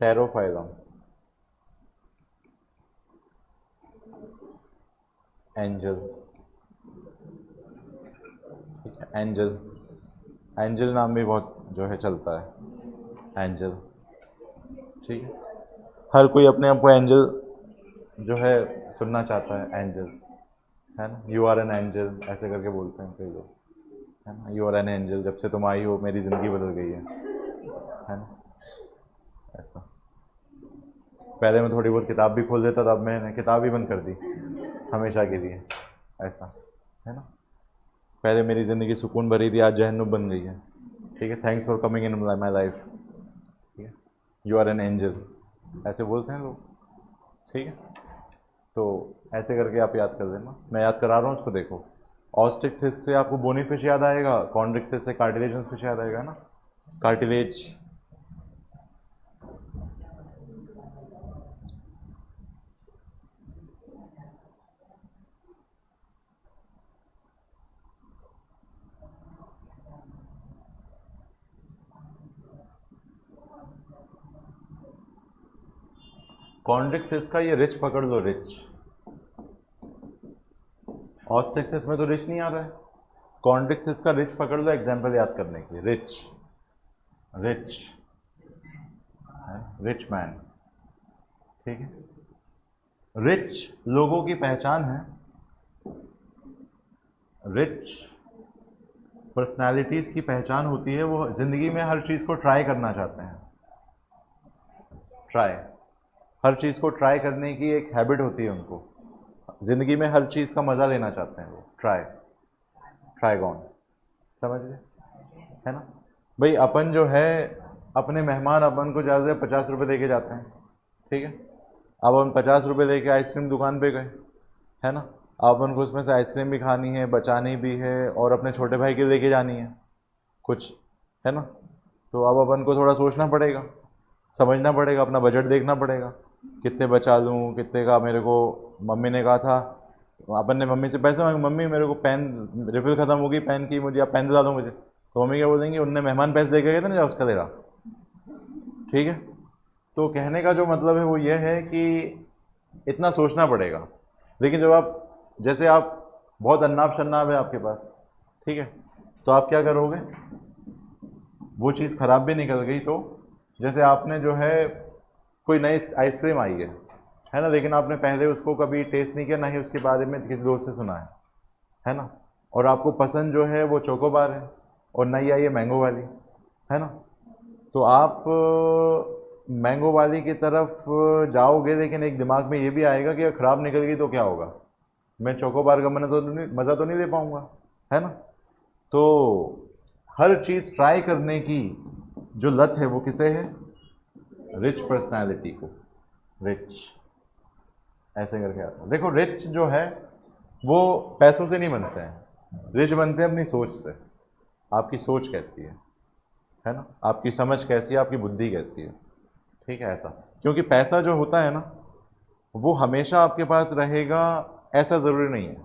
टेरोफाइलम, एंजल, ठीक है, एंजल, एंजल नाम भी बहुत जो है चलता है, एंजल, ठीक है। हर कोई अपने आप को एंजल जो है सुनना चाहता है, एंजल, है ना। यू आर एन एंजल ऐसे करके बोलते हैं कई लोग, है ना। यू आर एन एंजल, जब से तुम आई हो मेरी ज़िंदगी बदल गई है ना, ऐसा। पहले मैं थोड़ी बहुत किताब भी खोल देता था, अब मैंने किताब ही बंद कर दी हमेशा के लिए, ऐसा, है ना। पहले मेरी ज़िंदगी सुकून भरी थी, आज जहन्नुम बन गई है, ठीक है। Thanks for coming in my life, ठीक है। यू आर एन एंजल ऐसे बोलते हैं लोग, ठीक है। तो ऐसे करके आप याद कर देना, मैं याद करा रहा हूँ उसको। देखो, ऑस्टिक्थिस से आपको बोनी फिश याद आएगा, कॉन्ड्रिक्थिस से कार्टिलेजियस फिश याद आएगा ना, कार्टिलेज। कॉन्ड्रिक्थिस का ये रिच पकड़ लो, रिच। ऑस्टिक्थिस में तो रिच नहीं आ रहा है, कॉन्ड्रिक्थिस का रिच पकड़ लो एग्जाम्पल याद करने के लिए। रिच, रिच, रिच मैन, ठीक है। रिच लोगों की पहचान है, रिच पर्सनालिटीज़ की पहचान होती है, वो ज़िंदगी में हर चीज़ को ट्राई करना चाहते हैं, ट्राई, हर चीज़ को ट्राई करने की एक हैबिट होती है उनको, ज़िंदगी में हर चीज़ का मज़ा लेना चाहते हैं वो, ट्राई, ट्राइगॉन, समझ गए, है ना। भाई अपन जो है अपने मेहमान अपन को ज़्यादा से 50 रुपये दे के जाते हैं, ठीक है। अब हम 50 रुपये दे के आइसक्रीम दुकान पे गए, है ना। अब अपन को उसमें से आइसक्रीम भी खानी है, बचानी भी है, और अपने छोटे भाई के लेके जानी है कुछ, है ना। तो अब अपन को थोड़ा सोचना पड़ेगा, समझना पड़ेगा, अपना बजट देखना पड़ेगा, कितने बचा लूँ, कितने का। मेरे को मम्मी ने कहा था, अपन ने मम्मी से पैसे मांगे, मम्मी मेरे को पेन रिफिल ख़त्म होगी पेन की, मुझे आप पेन दिला दो मुझे। तो मम्मी क्या बोलेंगी, उनने मेहमान पैसे दे के गए थे ना, उसका दे रहा, ठीक है। तो कहने का जो मतलब है वो ये है कि इतना सोचना पड़ेगा। लेकिन जब आप, जैसे आप बहुत अन्नाब शन्नाब है आपके पास, ठीक है, तो आप क्या करोगे, वो चीज़ ख़राब भी निकल गई तो, जैसे आपने जो है कोई नई आइसक्रीम आई है ना, लेकिन आपने पहले उसको कभी टेस्ट नहीं किया, ना ही उसके बारे में किसी दोस्त से सुना है ना, और आपको पसंद जो है वो चोकोबार है, और नई आई है मैंगो वाली, है ना। तो आप मैंगो वाली की तरफ जाओगे, लेकिन एक दिमाग में ये भी आएगा कि अगर ख़राब निकल गई तो क्या होगा, मैं चोकोबार का मज़ा तो नहीं ले पाऊँगा, है ना। तो हर चीज़ ट्राई करने की जो लत है वो किसे है, रिच पर्सनालिटी को, रिच, ऐसे करके आता है। देखो, रिच जो है वो पैसों से नहीं बनते हैं, रिच बनते हैं अपनी सोच से। आपकी सोच कैसी है ना, आपकी समझ कैसी है, आपकी बुद्धि कैसी है, ठीक है, ऐसा। क्योंकि पैसा जो होता है ना, वो हमेशा आपके पास रहेगा ऐसा ज़रूरी नहीं है।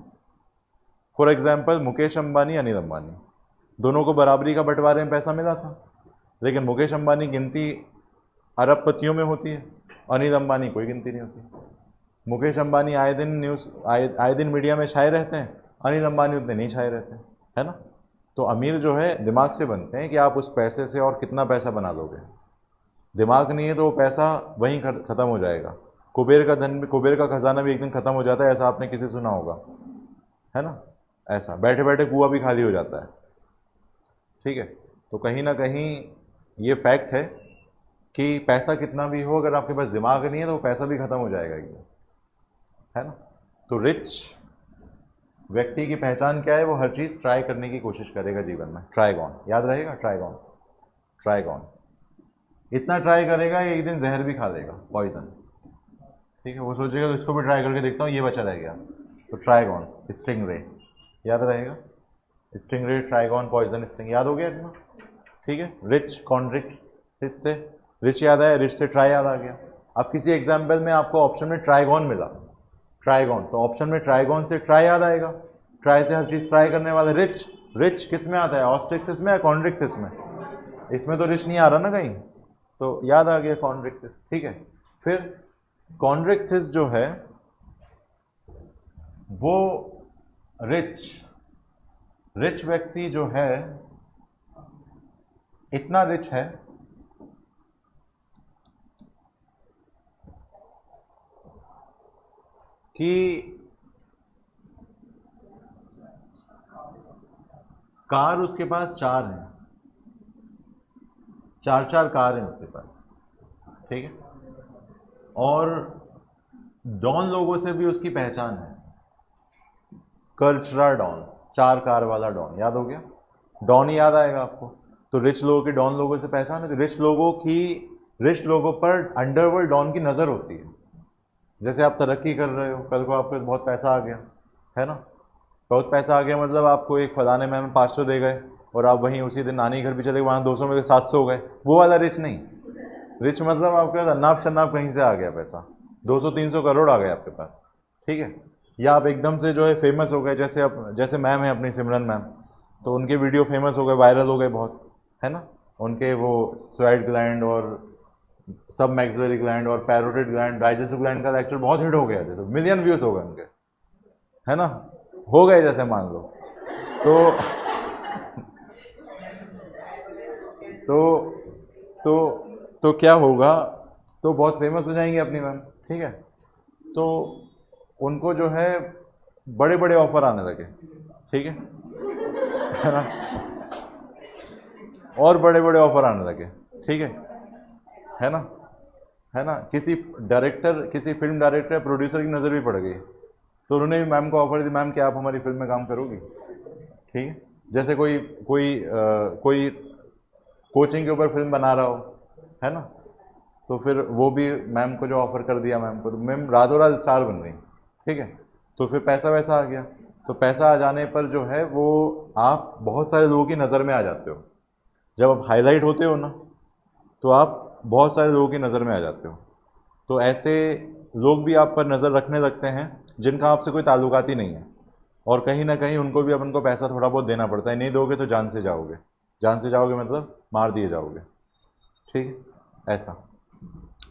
फॉर एग्जाम्पल, मुकेश अंबानी, अनिल अंबानी, दोनों को बराबरी का बंटवारे में पैसा मिला था, लेकिन मुकेश अंबानी गिनती अरबपतियों में होती है, अनिल अंबानी कोई गिनती नहीं होती। मुकेश अंबानी आए दिन न्यूज़, आए दिन मीडिया में छाए रहते हैं, अनिल अंबानी उतने नहीं छाए रहते हैं, है ना। तो अमीर जो है दिमाग से बनते हैं कि आप उस पैसे से और कितना पैसा बना लोगे। दिमाग नहीं है तो वो पैसा वहीं ख़त्म हो जाएगा। कुबेर का धन भी, कुबेर का खजाना भी एक दिन ख़त्म हो जाता है, ऐसा आपने किसी सुना होगा, है ना। ऐसा बैठे बैठे कुआं भी खाली हो जाता है, ठीक है। तो कहीं ना कहीं ये फैक्ट है कि पैसा कितना भी हो, अगर आपके पास दिमाग नहीं है तो वो पैसा भी ख़त्म हो जाएगा एकदम, है ना। तो रिच व्यक्ति की पहचान क्या है, वो हर चीज़ ट्राई करने की कोशिश करेगा जीवन में। ट्राइगॉन याद रहेगा, ट्राइगॉन, ट्राइगॉन इतना ट्राई करेगा एक दिन जहर भी खा लेगा, पॉइजन, ठीक है। वो सोचेगा तो इसको भी ट्राई करके देखता हूँ, ये बचा रह गया, तो ट्राइगॉन, स्टिंग रे, याद रहेगा, स्टिंग रे, ट्राइगॉन, पॉइजन, स्टिंग, याद हो गया इतना, ठीक है। रिच, कॉन्ड्रिक, रिच से रिच याद आया, रिच से ट्राई याद आ गया। अब किसी एग्जाम्पल में आपको ऑप्शन में ट्राइगोन मिला, ट्राइगोन, तो ऑप्शन में ट्राइगोन से ट्राई याद आएगा, ट्राई से हर चीज़ ट्राई करने वाले। रिच, रिच किस में आता है, ऑस्ट्रिक्थिस में या कॉन्ड्रिक्थिस में? इसमें तो रिच नहीं आ रहा ना कहीं, तो याद आ गया कॉन्ड्रिक्थिस, ठीक है। फिर कॉन्ड्रिक्थिस जो है वो रिच, रिच व्यक्ति जो है इतना रिच है कि कार उसके पास 4 हैं, 4 कार हैं उसके पास, ठीक है। और डॉन लोगों से भी उसकी पहचान है, कर्चरा डॉन, 4 कार वाला डॉन, याद हो गया, डॉन ही याद आएगा आपको। तो रिच लोगों की डॉन लोगों से पहचान है, तो रिच लोगों पर अंडरवर्ल्ड डॉन की नज़र होती है। जैसे आप तरक्की कर रहे हो, कल को आपको बहुत पैसा आ गया, है ना, बहुत पैसा आ गया मतलब आपको एक फलाने में 500 दे गए और आप वहीं उसी दिन नानी घर भी चले गए, वहाँ 200 में 700 हो गए, वो वाला रिच नहीं। रिच मतलब आपके पास अन्नाप शन्नाप कहीं से आ गया पैसा, 200-300 करोड़ आ गए आपके पास, ठीक है। या आप एकदम से जो है फेमस हो गए, जैसे मैम है अपनी सिमरन मैम, तो उनके वीडियो फेमस हो गए, वायरल हो गए बहुत, है ना, उनके वो स्वेट ग्लैंड और सब मैक्सिलरी ग्लैंड और पैरोटिड ग्लैंड, डाइजेस्टिव ग्लैंड का लेक्चर बहुत हिट हो गया थे, तो मिलियन व्यूज हो गए उनके, है ना, हो गए जैसे मान लो, तो तो क्या होगा, तो बहुत फेमस हो जाएंगे अपनी मैम, ठीक है। तो उनको जो है बड़े बड़े ऑफर आने लगे, ठीक है ना, और बड़े बड़े ऑफर आने लगे, ठीक है ना, है ना। किसी डायरेक्टर, किसी फिल्म डायरेक्टर या प्रोड्यूसर की नज़र भी पड़ गई, तो उन्होंने भी मैम को ऑफर दी, मैम क्या आप हमारी फिल्म में काम करोगी, ठीक है। जैसे कोई कोचिंग के ऊपर फिल्म बना रहा हो, है ना, तो फिर वो भी मैम को जो ऑफर कर दिया मैम को, तो मैम रातों रात स्टार बन गई, ठीक है। तो फिर पैसा वैसा आ गया, तो पैसा आ जाने पर जो है वो आप बहुत सारे लोगों की नज़र में आ जाते हो, जब आप हाईलाइट होते हो ना, तो आप बहुत सारे लोगों की नज़र में आ जाते हो। तो ऐसे लोग भी आप पर नज़र रखने लगते हैं जिनका आपसे कोई ताल्लुकात ही नहीं है, और कहीं ना कहीं उनको भी अपन को पैसा थोड़ा बहुत देना पड़ता है, नहीं दोगे तो जान से जाओगे, जान से जाओगे मतलब मार दिए जाओगे, ठीक है, ऐसा।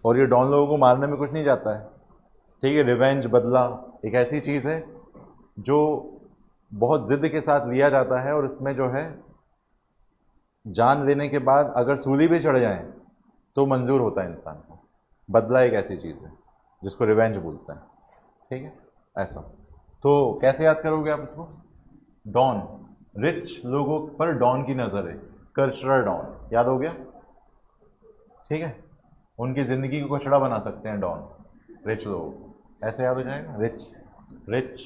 और ये डॉन लोगों को मारने में कुछ नहीं जाता है, ठीक है। रिवेंज, बदला एक ऐसी चीज़ है जो बहुत ज़िद के साथ लिया जाता है, और इसमें जो है जान लेने के बाद अगर सूली भी चढ़ जाए तो मंजूर होता है इंसान को। बदला एक ऐसी चीज़ है जिसको रिवेंज बोलते हैं, ठीक है, ऐसा। तो कैसे याद करोगे आप इसको, डॉन, रिच लोगों पर डॉन की नज़र है, कल्चरल डॉन, याद हो गया, ठीक है। उनकी ज़िंदगी को कचड़ा बना सकते हैं डॉन, रिच लोग, ऐसे याद हो जाएगा, रिच, रिच,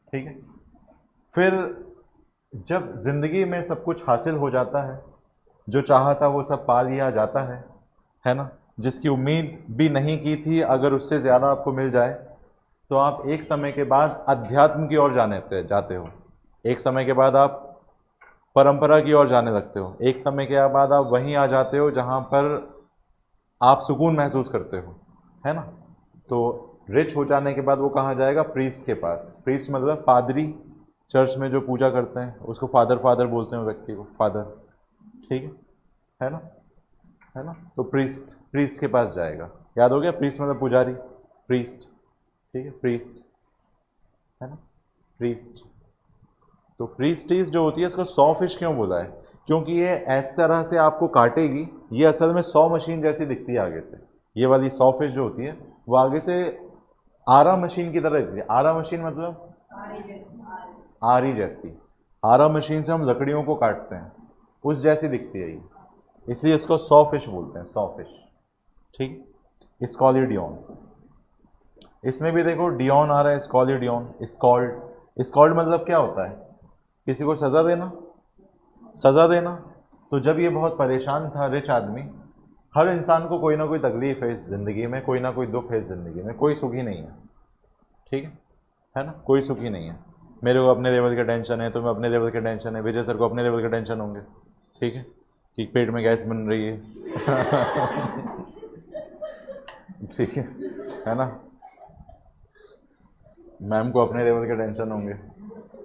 ठीक है। फिर जब ज़िंदगी में सब कुछ हासिल हो जाता है, जो चाहा था वो सब पा लिया जाता है ना, जिसकी उम्मीद भी नहीं की थी अगर उससे ज़्यादा आपको मिल जाए, तो आप एक समय के बाद अध्यात्म की ओर जाते हो, एक समय के बाद आप परंपरा की ओर जाने लगते हो, एक समय के बाद आप वहीं आ जाते हो जहाँ पर आप सुकून महसूस करते हो, है ना। तो रिच हो जाने के बाद वो कहाँ जाएगा, प्रीस्ट के पास। प्रीस्ट मतलब पादरी, चर्च में जो पूजा करते हैं उसको फादर बोलते हैं, व्यक्ति को फादर, ठीक है ना, है ना। तो प्रीस्ट के पास जाएगा, याद हो गया, प्रीस्ट मतलब पुजारी, प्रीस्ट, ठीक है, प्रीस्ट, है ना, प्रीस्ट। तो प्रीस्टीज जो होती है, इसको 100 फिश क्यों बोला है, क्योंकि ये इस तरह से आपको काटेगी, ये असल में 100 मशीन जैसी दिखती है आगे से, ये वाली 100 फिश जो होती है वो आगे से आरा मशीन की तरह दिखती है। आरा मशीन मतलब आरी जैसी, आरा मशीन से हम लकड़ियों को काटते हैं, उस जैसी दिखती है ये, इसलिए इसको 100 फिश बोलते हैं, 100 फिश, ठीक। स्कॉलिडियन, इसमें भी देखो डियन आ रहा है, स्कॉलिडियन, स्कॉल्ड मतलब क्या होता है, किसी को सज़ा देना। तो जब ये बहुत परेशान था रिच आदमी, हर इंसान को कोई ना कोई तकलीफ है इस ज़िंदगी में, कोई ना कोई दुख है इस ज़िंदगी में, कोई सुखी नहीं है, ठीक है ना, कोई सुखी नहीं है। मेरे को अपने लेवल का टेंशन है, तुम्हें अपने लेवल का टेंशन है, विजय सर को अपने लेवल का टेंशन होंगे, ठीक है, कि पेट में गैस बन रही है ठीक है ना। मैम को अपने लेवल के टेंशन होंगे,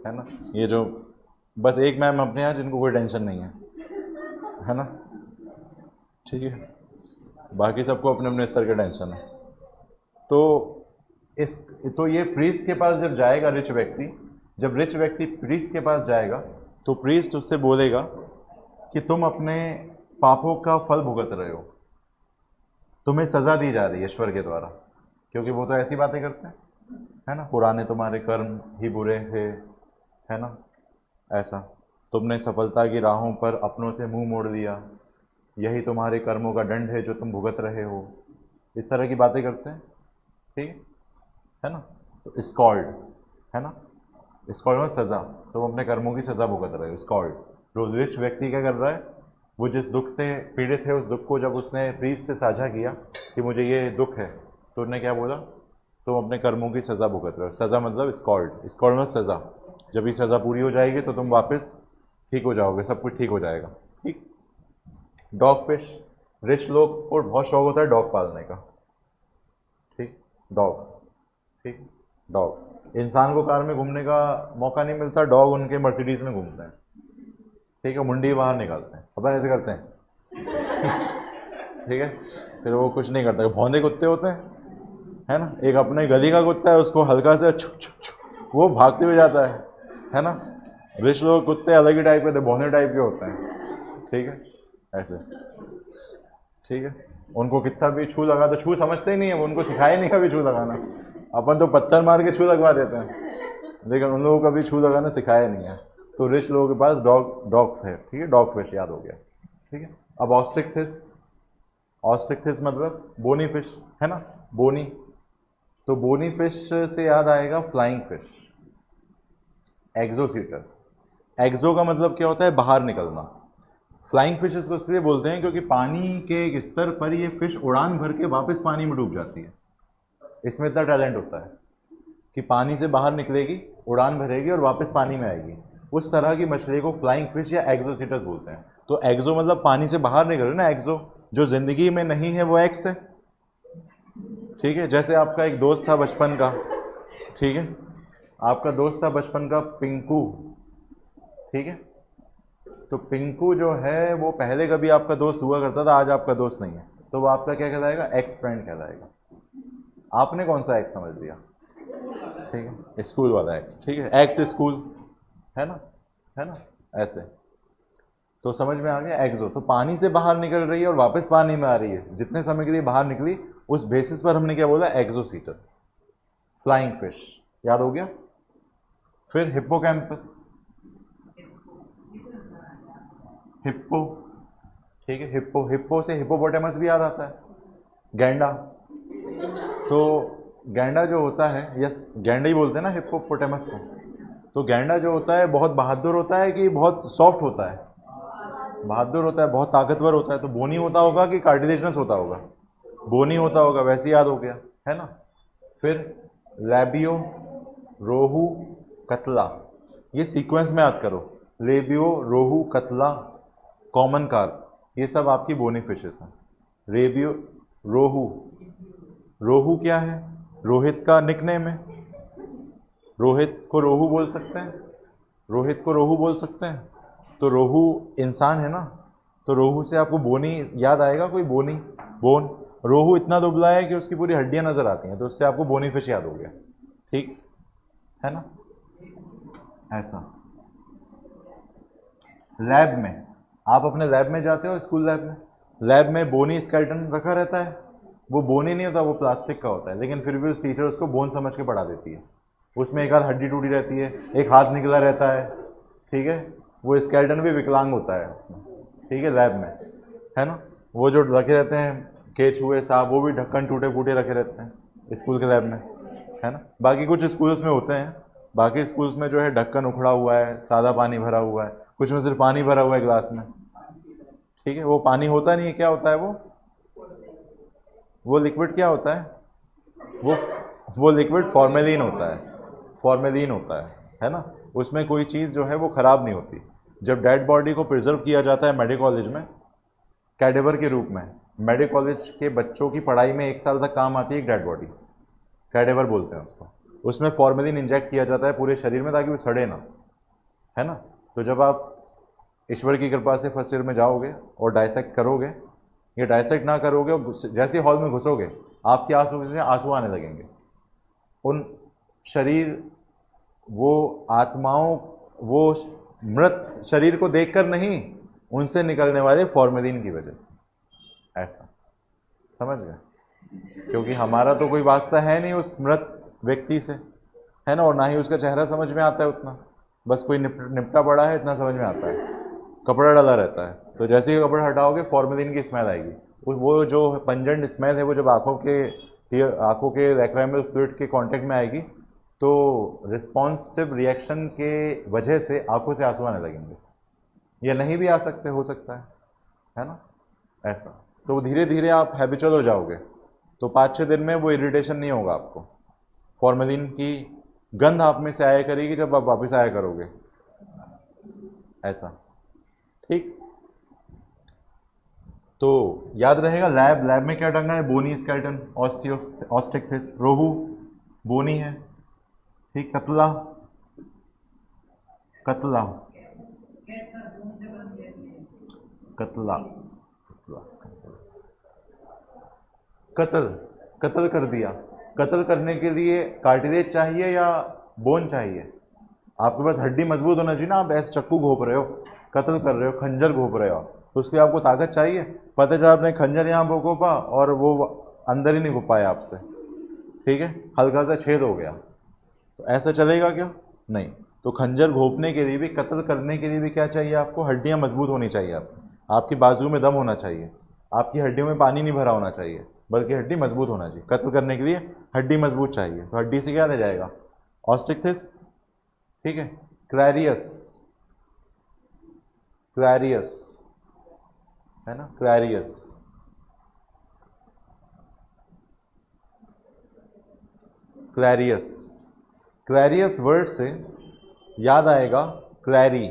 है ना। ये जो बस एक मैम अपने यहाँ जिनको कोई टेंशन नहीं है ना, ठीक है। बाकी सबको अपने अपने स्तर के टेंशन है। तो इस तो ये प्रीस्ट के पास जब जाएगा रिच व्यक्ति, जब रिच व्यक्ति प्रीस्ट के पास जाएगा तो प्रीस्ट उससे बोलेगा कि तुम अपने पापों का फल भुगत रहे हो, तुम्हें सज़ा दी जा रही है ईश्वर के द्वारा, क्योंकि वो तो ऐसी बातें करते हैं, है ना। पुराने तुम्हारे कर्म ही बुरे थे, है ना, ऐसा तुमने सफलता की राहों पर अपनों से मुंह मोड़ लिया, यही तुम्हारे कर्मों का दंड है जो तुम भुगत रहे हो, इस तरह की बातें करते हैं, ठीक है ना। तो स्कॉल्ड, है ना, स्कॉल्ड में सज़ा, तुम अपने कर्मों की सज़ा भुगत रहे हो, स्कॉल्ड। जो रिच व्यक्ति क्या कर रहा है, वो जिस दुख से पीड़ित है उस दुख को जब उसने प्रीस्ट से साझा किया कि मुझे ये दुख है, तो उन्होंने क्या बोला, तुम अपने कर्मों की सज़ा भुगत रहे हो। सज़ा मतलब स्कॉल्ड, स्कॉल्ड में सज़ा। जब ये सज़ा पूरी हो जाएगी तो तुम वापस ठीक हो जाओगे, सब कुछ ठीक हो जाएगा, ठीक। डॉग फिश, रिच लोग को बहुत शौक होता है डॉग पालने का, ठीक, डॉग, ठीक। डॉग, इंसान को कार में घूमने का मौका नहीं मिलता, डॉग उनके मर्सिडीज़ में घूमते हैं, ठीक है, मुंडी बाहर निकालते हैं, अपन ऐसे करते हैं ठीक है। फिर वो कुछ नहीं करता, भौंदे कुत्ते होते हैं, है ना, एक अपने गली का कुत्ता है, उसको हल्का से छुक छुक छुक वो भागते हुए जाता है ना। रिच लोग कुत्ते अलग ही टाइप के थे, भौंदे टाइप के होते हैं, ठीक है, ऐसे, ठीक है। उनको कितना भी छू लगा तो छू समझते ही नहीं है, वो उनको सिखाया नहीं कभी छू लगाना। अपन तो पत्थर मार के छू लगवा देते हैं, लेकिन उन लोगों को कभी छू लगाना सिखाया नहीं है। तो रिच लोगों के पास डॉग है, ठीक है, डॉग फिश याद हो गया, ठीक है। अब ऑस्ट्रिक्थिस, ऑस्ट्रिक्थिस मतलब बोनी फिश, है ना, बोनी। तो बोनी फिश से याद आएगा फ्लाइंग फिश, एक्सोसीटस। एक्सो का मतलब क्या होता है, बाहर निकलना। फ्लाइंग फिशेस को इसलिए बोलते हैं क्योंकि पानी के एक स्तर पर ये फिश उड़ान भर के वापस पानी में डूब जाती है। इसमें इतना टैलेंट होता है कि पानी से बाहर निकलेगी, उड़ान भरेगी और वापस पानी में आएगी। उस तरह की मछली को फ्लाइंग फिश या एक्सोसीटस बोलते हैं। तो एक्सो मतलब पानी से बाहर निकल रहे ना, एक्सो। जो जिंदगी में नहीं है वो एक्स है, ठीक है। जैसे आपका एक दोस्त था बचपन का, ठीक है, आपका दोस्त था बचपन का पिंकू, ठीक है। तो पिंकू जो है वो पहले कभी आपका दोस्त हुआ करता था, आज आपका दोस्त नहीं है, तो वो आपका क्या कहलाएगा, एक्स फ्रेंड कहलाएगा। आपने कौन सा एक्स समझ लिया, ठीक है, स्कूल वाला एक्स, ठीक है, एक्स स्कूल, है ना, है ना, ऐसे। तो समझ में आ गया, एक्सो तो पानी से बाहर निकल रही है और वापस पानी में आ रही है, जितने समय के लिए बाहर निकली उस बेसिस पर हमने क्या बोला, एक्सोसीटस। फ्लाइंग फिश याद हो गया। फिर हिप्पोकैम्पस, हिप्पो, ठीक है, हिप्पो, हिप्पो से हिप्पोपोटामस भी याद आता है, गैंडा। तो गैंडा जो होता है, यस गैंडा ही बोलते हैं ना हिप्पोपोटामस को। तो गैंडा जो होता है बहुत बहादुर होता है कि बहुत सॉफ्ट होता है, बहादुर होता है, बहुत ताकतवर होता है। तो बोनी होता होगा कि कार्टिलेजनस होता होगा, बोनी होता होगा, वैसे याद हो गया, है ना। फिर लैबियो, रोहू, कतला, ये सीक्वेंस में याद करो, लेबियो, रोहू, कतला, कॉमन कार्प, ये सब आपकी बोनी फिशेस हैं। रेबियो, रोहू, रोहू क्या है, रोहित का निकनेम है, रोहित को रोहू बोल सकते हैं, रोहित को रोहू बोल सकते हैं। तो रोहू इंसान है ना, तो रोहू से आपको बोनी याद आएगा, कोई बोनी, बोन। रोहू इतना दुबला है कि उसकी पूरी हड्डियां नजर आती हैं, तो उससे आपको बोनी फिश याद हो गया, ठीक है ना, ऐसा। लैब में, आप अपने लैब में जाते हो, स्कूल लैब में, लैब में बोनी स्केलेटन रखा रहता है। वो बोनी नहीं होता, वो प्लास्टिक का होता है, लेकिन फिर भी उस टीचर उसको बोन समझ के पढ़ा देती है। उसमें एक आध हड्डी टूटी रहती है, एक हाथ निकला रहता है, ठीक है, वो स्केलेटन भी विकलांग होता है उसमें, ठीक है, लैब में, है ना। वो जो रखे रहते हैं केचुए, सांप, वो भी ढक्कन टूटे फूटे रखे रहते हैं स्कूल के लैब में, है ना। बाकी कुछ स्कूल्स में होते हैं, बाकी स्कूल्स में जो है ढक्कन उखड़ा हुआ है, सादा पानी भरा हुआ है, कुछ में सिर्फ पानी भरा हुआ है ग्लास में, ठीक है। वो पानी होता नहीं है, क्या होता है वो लिक्विड क्या होता है, वो लिक्विड फॉर्मेलिन होता है, फॉर्मेलिन होता है ना। उसमें कोई चीज़ जो है वो ख़राब नहीं होती। जब डेड बॉडी को प्रिजर्व किया जाता है मेडिकल कॉलेज में कैडेवर के रूप में, मेडिकल कॉलेज के बच्चों की पढ़ाई में 1 साल तक काम आती है एक डेड बॉडी, कैडेवर बोलते हैं उसको। उसमें फॉर्मेलिन इंजेक्ट किया जाता है पूरे शरीर में ताकि वो सड़े ना, है ना। तो जब आप ईश्वर की कृपा से फर्स्ट ईयर में जाओगे और डायसेक्ट करोगे, ये डायसेक्ट ना करोगे और जैसे हॉल में घुसोगे आपकी आंसू से आंसू आने लगेंगे। उन शरीर, वो आत्माओं, वो मृत शरीर को देखकर नहीं, उनसे निकलने वाले फॉर्मेलिन की वजह से, ऐसा समझ गए। क्योंकि हमारा तो कोई वास्ता है नहीं उस मृत व्यक्ति से, है ना, और ना ही उसका चेहरा समझ में आता है उतना, बस कोई निपटा पड़ा है इतना समझ में आता है, कपड़ा डाला रहता है। तो जैसे ही कपड़ा हटाओगे फॉर्मेलिन की स्मेल आएगी। वो जो पंजेंट स्मेल है वो जब आंखों के लैक्राइमल फ्लूइड के कांटेक्ट में आएगी तो रिस्पॉन्सिव रिएक्शन के वजह से आंखों से आंसू आने लगेंगे। ये नहीं भी आ सकते, हो सकता है ना, ऐसा। तो धीरे धीरे आप हैबिचुअल हो जाओगे, तो 5-6 दिन में वो इरिटेशन नहीं होगा आपको। फॉर्मेलिन की गंध आप में से आया करेगी जब आप वापस आया करोगे, ऐसा, ठीक। तो याद रहेगा, लैब में क्या टंगा है, बोनी स्केलेटन, ऑस्टिक्थिस, रोहू बोनी है, ठीक। कतला, कतला कतला कतला कत्ल, कत्ल कर दिया। कत्ल करने के लिए कार्टिलेज चाहिए या बोन चाहिए? आपके पास हड्डी मजबूत होना चाहिए ना। आप ऐसे चक्कू घोप रहे हो, कत्ल कर रहे हो, खंजर घोप रहे हो, तो उसके लिए आपको ताकत चाहिए। पता चला आपने खंजर यहाँ पर घोपा और वो अंदर ही नहीं घुप पाया आपसे, ठीक है, हल्का सा छेद हो गया, तो ऐसा चलेगा क्या? नहीं। तो खंजर घोपने के लिए भी, कत्ल करने के लिए भी क्या चाहिए आपको? हड्डियाँ मजबूत होनी चाहिए। आपकी बाजू में दम होना चाहिए, आपकी हड्डियों में पानी नहीं भरा होना चाहिए, बल्कि हड्डी मजबूत होना चाहिए। कत्ल करने के लिए हड्डी मजबूत चाहिए, तो हड्डी से क्या रह जाएगा? ऑस्टिक्थिस, ठीक है। क्लैरियस, क्लैरियस है ना, क्लैरियस, क्लैरियस। क्लैरियस वर्ड से याद आएगा क्लैरी,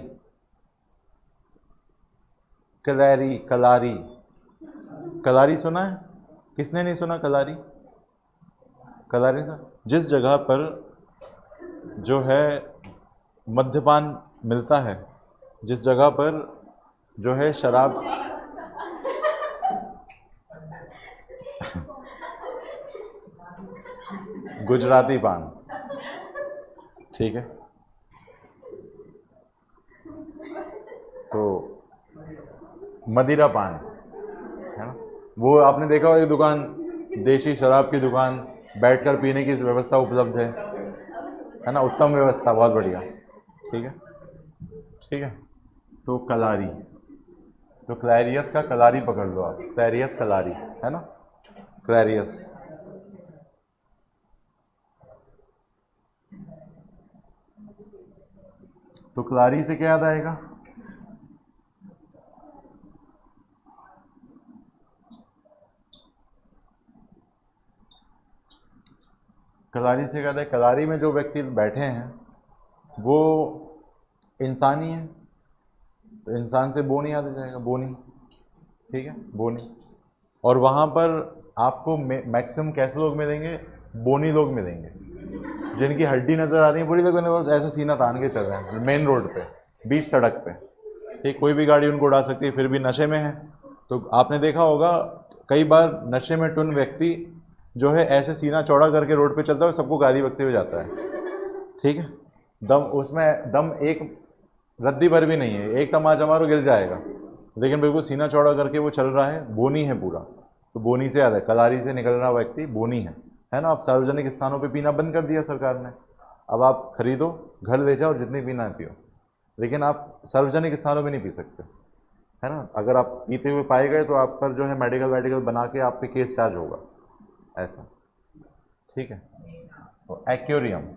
क्लैरी, कलारी। कलारी सुना है? किसने नहीं सुना कलारी? कलारी का जिस जगह पर जो है मद्यपान मिलता है, जिस जगह पर जो है शराब गुजराती पान, ठीक है। तो मदिरा पान है ना, वो आपने देखा होगा, एक दुकान, देशी शराब की दुकान, बैठकर पीने की व्यवस्था उपलब्ध है ना, उत्तम व्यवस्था, बहुत बढ़िया, ठीक है, ठीक है। तो कलारी, तो क्लैरियस का कलारी पकड़ लो आप, क्लैरियस कलारी, है ना, क्लैरियस। तो क्लारी से क्या याद आएगा? कलारी से क्या याद है? कलारी में जो व्यक्ति बैठे हैं वो इंसान ही है, तो इंसान से बोनी याद आ जाएगा, बोनी, ठीक है, बोनी। और वहाँ पर आपको मैक्सिमम कैसे लोग मिलेंगे? बोनी लोग मिलेंगे, जिनकी हड्डी नज़र आ रही है पूरी, लोग ऐसा सीना तान के चल रहे हैं मेन रोड पे, बीच सड़क पे, ठीक, कोई भी गाड़ी उनको उड़ा सकती है, फिर भी नशे में है। तो आपने देखा होगा कई बार नशे में टुन व्यक्ति जो है ऐसे सीना चौड़ा करके रोड पे चलता है, सबको गाली बकते हुए जाता है, ठीक है। दम उसमें, दम एक रद्दी भर भी नहीं है, एक तमाचा मारो गिर जाएगा, लेकिन बिल्कुल सीना चौड़ा करके वो चल रहा है, बोनी है पूरा। तो बोनी से याद है, कलारी से निकल रहा व्यक्ति बोनी है ना। आप सार्वजनिक स्थानों पे पीना बंद कर दिया सरकार ने, अब आप खरीदो, घर ले जाओ, जितनी पीना है पियो, लेकिन आप सार्वजनिक स्थानों पे नहीं पी सकते, है ना। अगर आप पीते हुए पाए गए तो आप पर जो है मेडिकल बना के आप पे केस चार्ज होगा, ऐसा, ठीक है। तो एक्वेरियम,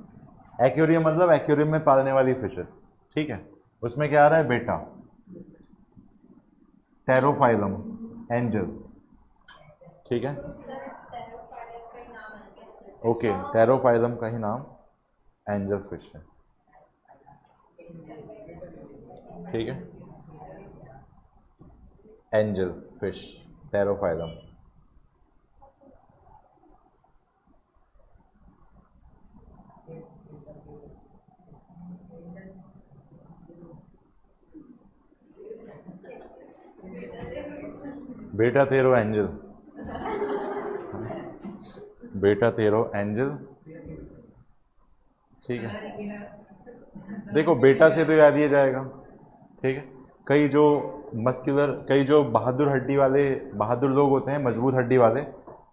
एक्वेरियम मतलब एक्वेरियम में पालने वाली फिशेस, ठीक है। उसमें क्या आ रहा है बेटा? टेरोफाइलम, एंजल, ठीक है, ओके, टेरोफाइलम का ही नाम एंजल फिश है, ठीक है, एंजल फिश, टेरोफाइलम। बेटा तेरो एंजल, बेटा तेरो एंजल, ठीक है। देखो बेटा से तो याद ही जाएगा, ठीक है। कई जो मस्कुलर, कई जो बहादुर हड्डी वाले, बहादुर लोग होते हैं, मजबूत हड्डी वाले,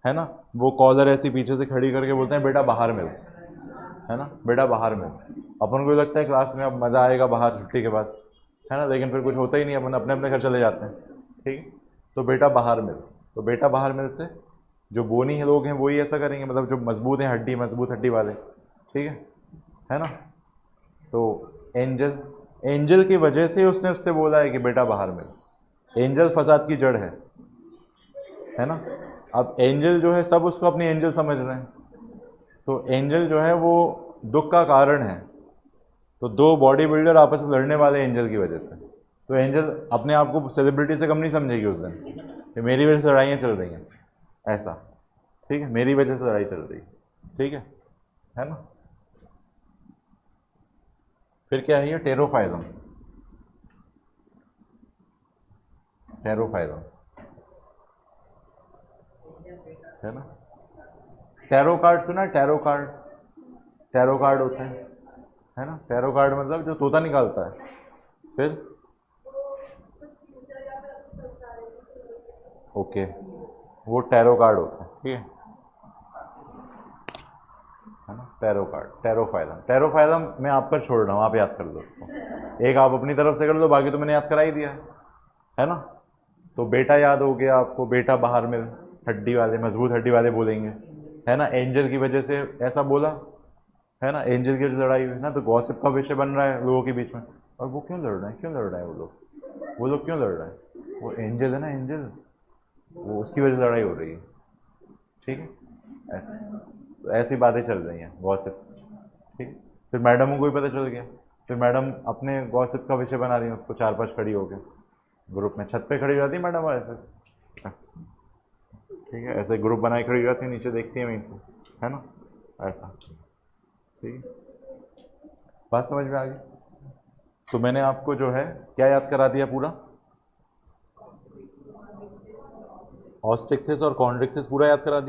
है ना, वो कॉलर ऐसी पीछे से खड़ी करके बोलते हैं बेटा बाहर मिल, है ना, बेटा बाहर मिल। अपन को लगता है क्लास में अब मज़ा आएगा बाहर छुट्टी के बाद, है ना, लेकिन फिर कुछ होता ही नहीं, अपन अपने अपने घर चले जाते हैं, ठीक है। तो बेटा बाहर मिल, तो बेटा बाहर मिल से जो बोनी है लोग हैं वही ऐसा करेंगे, मतलब जो मजबूत हैं हड्डी, मजबूत हड्डी वाले, ठीक है ना। तो एंजल, एंजल की वजह से उसने उससे बोला है कि बेटा बाहर मिल। एंजल फसाद की जड़ है ना। अब एंजल जो है सब उसको अपनी एंजल समझ रहे हैं, तो एंजल जो है वो दुख का कारण है। तो दो बॉडी बिल्डर आपस में लड़ने वाले एंजल की वजह से, तो एंजल अपने आप को सेलिब्रिटी से कम नहीं समझेगी उस दिन कि मेरी वजह से लड़ाइयाँ चल रही हैं, ऐसा, ठीक है, मेरी वजह से लड़ाई चल रही है, ठीक है ना। फिर क्या है ये टेरोफाइलम, टेरोफाइलम, है ना। टैरो कार्ड सुना, टैरो कार्ड, टैरो कार्ड होते हैं, है ना। टैरो कार्ड मतलब जो तोता निकालता है, फिर ओके, वो टैरो कार्ड होता है, ठीक है ना। टैरो कार्ड, टेरोफाइलम, टेरोफाइलम मैं आप पर छोड़ रहा हूँ, आप याद कर लो उसको, एक आप अपनी तरफ से कर लो, बाकी तो मैंने याद करा ही दिया है ना। तो बेटा याद हो गया आपको, बेटा बाहर में हड्डी वाले, मजबूत हड्डी वाले बोलेंगे, है ना। एंजल की वजह से ऐसा बोला, है ना, एंजल की लड़ाई हुई ना, तो गॉसिप का विषय बन रहा है लोगों के बीच में। और वो क्यों लड़ रहे हैं, क्यों लड़ रहे हैं वो लोग क्यों लड़ रहे हैं, वो एंजल है ना, एंजल, वो उसकी वजह से लड़ाई हो रही है, ठीक है। ऐसे तो ऐसी बातें चल रही हैं गॉसिप्स, ठीक है। फिर मैडमों को भी पता चल गया, फिर मैडम अपने गॉसिप का विषय बना रही हैं उसको, 4-5 खड़ी हो गए ग्रुप में, छत पे खड़ी हो जाती है मैडम ऐसे, ठीक है, ऐसे ग्रुप बनाए खड़ी हो जाती है, नीचे देखती है वहीं से, है ना, ऐसा, ठीक है। बात समझ में आ गई। तो मैंने आपको जो है क्या याद करा दिया पूरा, ऑस्टिक्थिस और कॉन्ड्रिक्थिस पूरा याद करा दिया।